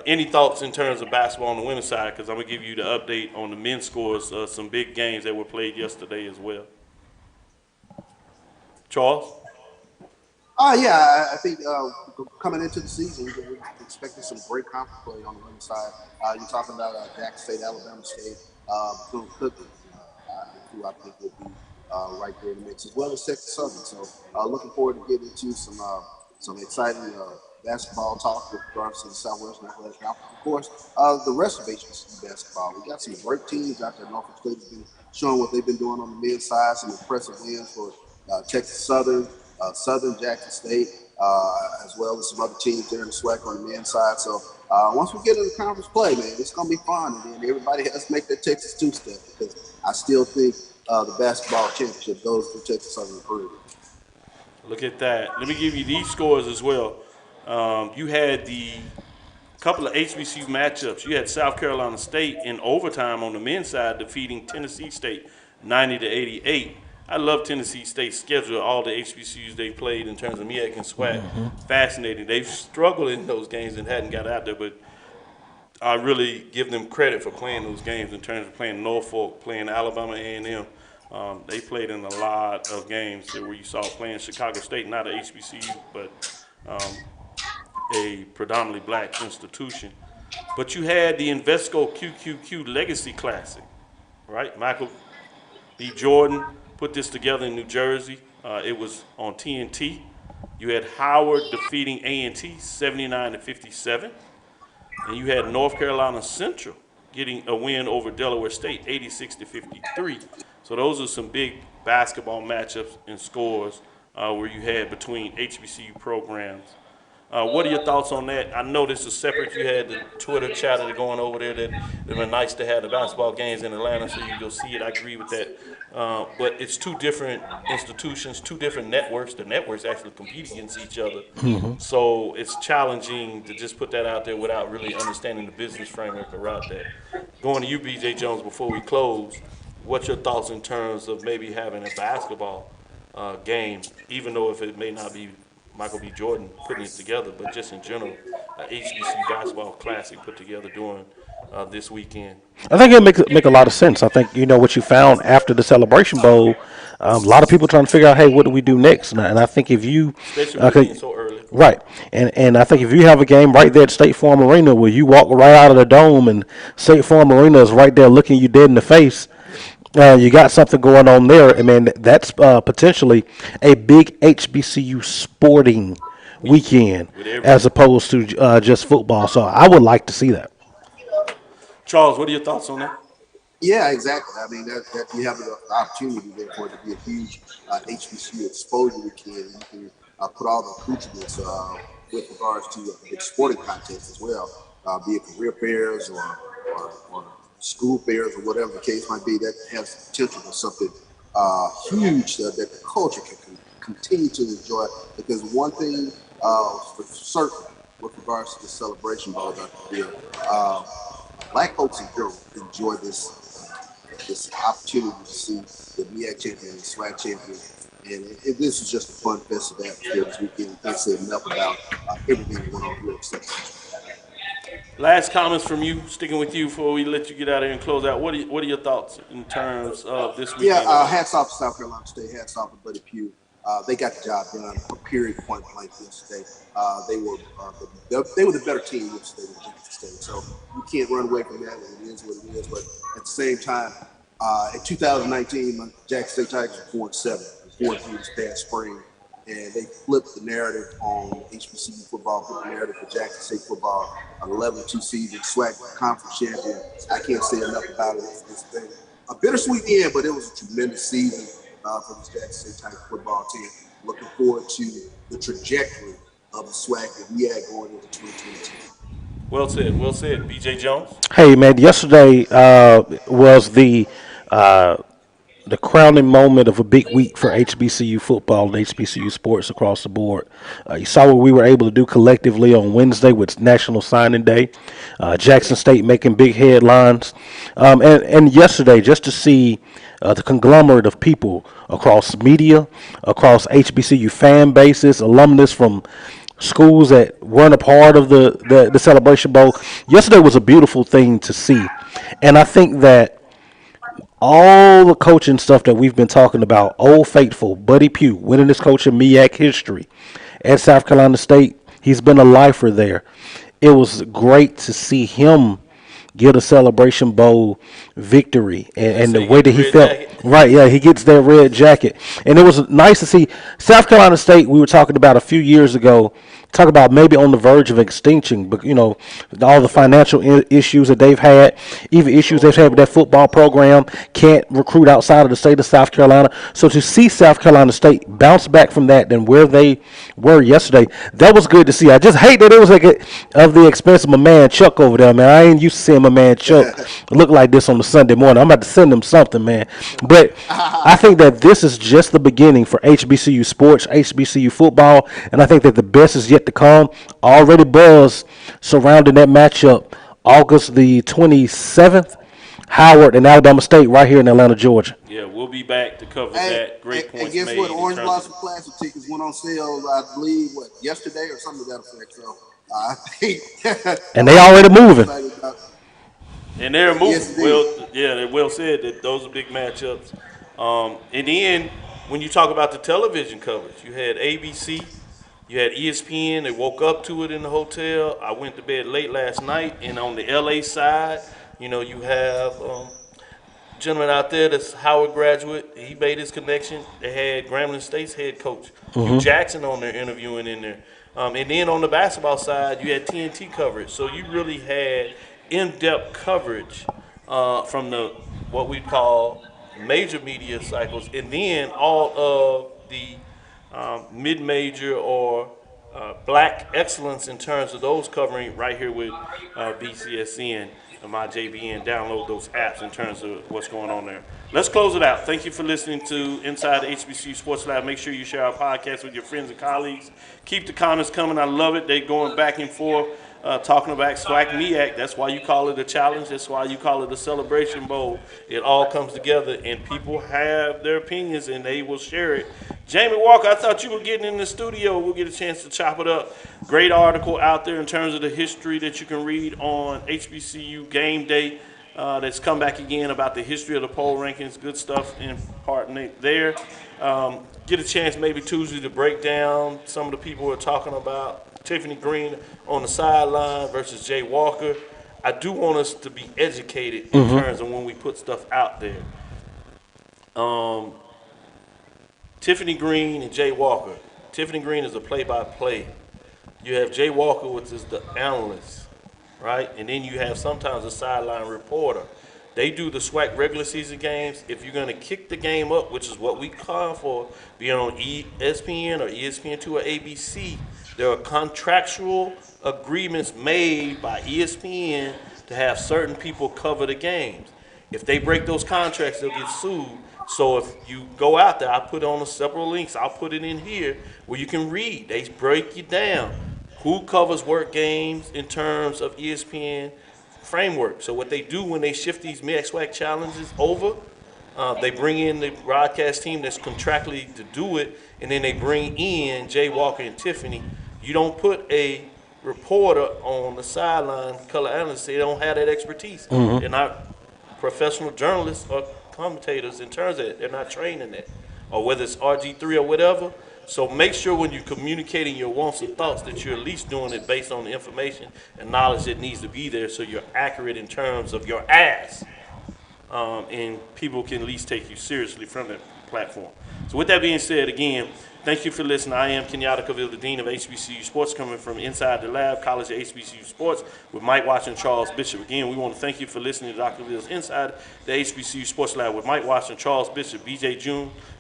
Any thoughts in terms of basketball on the women's side? Because I'm going to give you the update on the men's scores, some big games that were played yesterday as well. Charles? I think coming into the season, we're expecting some great conference play on the women's side. You're talking about Jackson State, Alabama State, Cookie. Who I think will be right there in the mix, as well as Texas Southern. So looking forward to getting into some exciting basketball talk with regards to the Southwest Athletic Conference. Of course, the rest of HBCU basketball. We got some great teams out there. Norfolk State has been showing what they've been doing on the men's side, some impressive wins for Texas Southern, Southern Jackson State, as well as some other teams there in the SWAC on the men's side. So once we get into conference play, man, it's going to be fun. And then everybody has to make that Texas two-step because I still think the basketball championship goes to Texas Southern Peru. Look at that. Let me give you these scores as well. You had the couple of HBCU matchups. You had South Carolina State in overtime on the men's side defeating Tennessee State 90-88. I love Tennessee State's schedule, all the HBCUs they played in terms of MEAC and SWAC. Fascinating. They've struggled in those games and hadn't got out there, but I really give them credit for playing those games in terms of playing Norfolk, playing Alabama A&M. They played in a lot of games where you saw playing Chicago State, not a HBCU, but a predominantly black institution. But you had the Invesco QQQ Legacy Classic, right? Michael B. Jordan put this together in New Jersey. It was on TNT. You had Howard defeating A&T 79-57. And you had North Carolina Central getting a win over Delaware State 86-53. So those are some big basketball matchups and scores where you had between HBCU programs. What are your thoughts on that? I know this is separate. You had the Twitter chatter going over there that it would be nice to have the basketball games in Atlanta so you can go see it. I agree with that. But it's two different institutions, two different networks. The networks actually compete against each other. So it's challenging to just put that out there without really understanding the business framework around that. Going to you, BJ Jones, before we close, what's your thoughts in terms of maybe having a basketball game, even though if it may not be Michael B. Jordan putting it together, but just in general, HBCU basketball classic put together during this weekend? I think it make a lot of sense. I think, what you found after the Celebration Bowl, a lot of people trying to figure out, hey, what do we do next? And I think if you, especially with being so early, right, and I think if you have a game right there at State Farm Arena where you walk right out of the dome and State Farm Arena is right there looking you dead in the face, you got something going on there. I mean, that's potentially a big HBCU sporting weekend as opposed to just football. So I would like to see that. Charles, what are your thoughts on that? Yeah, exactly. I mean, that you have an opportunity there for it to be a huge HBCU exposure weekend. You can put all the accoutrements with regards to big sporting contests as well, be it career fairs or school fairs or whatever the case might be. That has potential for something huge that the culture can continue to enjoy. Because one thing for certain with regards to the Celebration Bowl, black folks in general enjoy this opportunity to see the MEAC champion and SWAC champion. And this is just a fun festive atmosphere this weekend. Can't say enough about everything that went on here. Last comments from you, sticking with you before we let you get out of here and close out. What are your thoughts in terms of this weekend? Yeah, hats off to South Carolina State, hats off to Buddy Pugh. They got the job done for period point blank yesterday. They were the better team yesterday than Jackson State. So you can't run away from that. It is what it is. But at the same time, in 2019, Jackson State Tigers were 4-7, 4-3 this past spring. And they flipped the narrative on HBCU football, flipped the narrative for Jackson State football, an 11-2 season, SWAC conference champion. I can't say enough about it. It's been a bittersweet end, but it was a tremendous season for this Jackson State Tiger football team. Looking forward to the trajectory of the SWAC that we had going into 2022. Well said, BJ Jones. Hey man, yesterday was the crowning moment of a big week for HBCU football and HBCU sports across the board. You saw what we were able to do collectively on Wednesday with National Signing Day. Jackson State making big headlines. And yesterday, just to see the conglomerate of people across media, across HBCU fan bases, alumnus from schools that weren't a part of the Celebration Bowl. Yesterday was a beautiful thing to see. And I think that all the coaching stuff that we've been talking about, Old Faithful, Buddy Pugh, winning his coach in MEAC history at South Carolina State, he's been a lifer there. It was great to see him get a Celebration Bowl victory and the way that he felt. Right, yeah, he gets that red jacket. And it was nice to see South Carolina State, we were talking about a few years ago, talk about maybe on the verge of extinction, but all the financial issues that they've had, even issues they've had with that football program, can't recruit outside of the state of South Carolina. So to see South Carolina State bounce back from that than where they were yesterday, that was good to see. I just hate that it was of the expense of my man Chuck over there, man. I ain't used to seeing my man Chuck look like this on a Sunday morning. I'm about to send him something, man. But I think that this is just the beginning for HBCU sports, HBCU football, and I think that the best is yet to come. Already buzz surrounding that matchup August the 27th, Howard and Alabama State right here in Atlanta, Georgia. Yeah, we'll be back to cover that. Great points and guess made. what? Orange Blossom Classic tickets went on sale, I believe, yesterday or something to that effect. So I think. And they already moving. And they're moving. Yes, They well said that those are big matchups. And then when you talk about the television coverage, you had ABC, you had ESPN. They woke up to it in the hotel. I went to bed late last night, and on the LA side, you have gentleman out there that's Howard graduate. He made his connection. They had Grambling State's head coach Hugh Jackson on there interviewing in there. And then on the basketball side, you had TNT coverage. So you really had in-depth coverage from the what we call major media cycles, and then all of the mid-major or black excellence in terms of those covering right here with BCSN and my JBN. Download those apps in terms of what's going on there. Let's close it out. Thank you for listening to Inside the HBCU Sports Lab. Make sure you share our podcast with your friends and colleagues. Keep the comments coming. I love it. They're going back and forth. Talking about SWAC MEAC. That's why you call it a challenge. That's why you call it a celebration bowl. It all comes together, and people have their opinions, and they will share it. Jamie Walker, I thought you were getting in the studio. We'll get a chance to chop it up. Great article out there in terms of the history that you can read on HBCU Game Day. That's come back again about the history of the poll rankings. Good stuff in part there. Get a chance maybe Tuesday to break down some of the people we're talking about. Tiffany Green on the sideline versus Jay Walker. I do want us to be educated in terms of when we put stuff out there. Tiffany Green and Jay Walker. Tiffany Green is a play-by-play. You have Jay Walker, which is the analyst, right? And then you have sometimes a sideline reporter. They do the SWAC regular season games. If you're going to kick the game up, which is what we call for, being on ESPN or ESPN2 or ABC, there are contractual agreements made by ESPN to have certain people cover the games. If they break those contracts, they'll get sued. So if you go out there, I put on several links. I'll put it in here where you can read. They break you down. Who covers work games in terms of ESPN framework. So what they do when they shift these SWAC challenges over, they bring in the broadcast team that's contractually to do it, and then they bring in Jay Walker and Tiffany. You don't put a reporter on the sideline, color analysts. They don't have that expertise. They're not professional journalists or commentators in terms of it. They're not trained in that. Or whether it's RG3 or whatever. So make sure when you're communicating your wants and thoughts that you're at least doing it based on the information and knowledge that needs to be there so you're accurate in terms of your ask. And people can at least take you seriously from that platform. So with that being said, again, thank you for listening. I am Kenyatta Cavill, the Dean of HBCU Sports, coming from inside the lab, College of HBCU Sports, with Mike Watts and Charles Bishop. Again, we want to thank you for listening to Dr. Cavill's Inside the HBCU Sports Lab with Mike Watts and Charles Bishop, BJ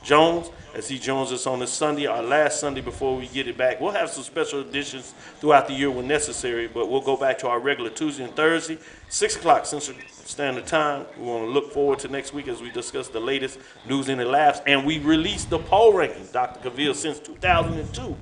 Jones, as he joins us on this Sunday, our last Sunday before we get it back. We'll have some special editions throughout the year when necessary, but we'll go back to our regular Tuesday and Thursday, 6 o'clock Central Standard Time. We want to look forward to next week as we discuss the latest news in the labs. And we released the poll rankings, Dr. Cavill, since 2002.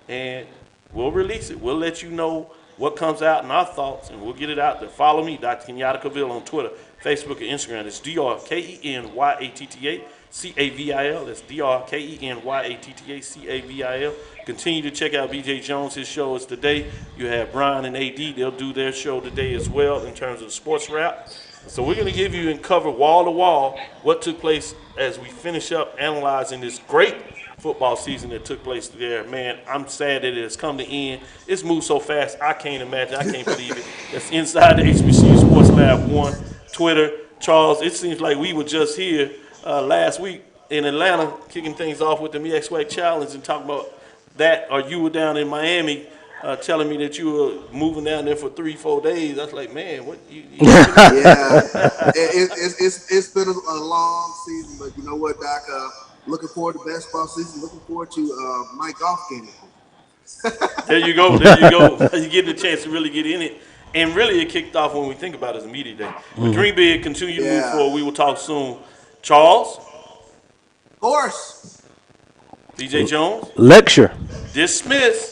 And we'll release it. We'll let you know what comes out and our thoughts, and we'll get it out there. Follow me, Dr. Kenyatta Cavill, on Twitter, Facebook, and Instagram. It's DRKENYATTA. CAVIL. That's DRKENYATTA. Continue to check out BJ Jones. His show is today. You have Brian and AD. They'll do their show today as well in terms of the sports wrap. So we're going to give you and cover wall to wall what took place as we finish up analyzing this great football season that took place there. Man, I'm sad that it has come to end. It's moved so fast, I can't imagine. I can't believe it. That's Inside the HBCU Sports Lab 1, Twitter. Charles, it seems like we were just here last week in Atlanta, kicking things off with the MEAC Challenge and talking about that, or you were down in Miami telling me that you were moving down there for 3-4 days. I was like, man, what you Yeah, it's been a long season, but you know what, Doc? Looking forward to basketball season. Looking forward to my golf game. There you go. You get the chance to really get in it. And really, it kicked off when we think about it as a media day. But dream big, continue to move forward. We will talk soon. Charles? Of course. BJ Jones? Lecture. Dismiss.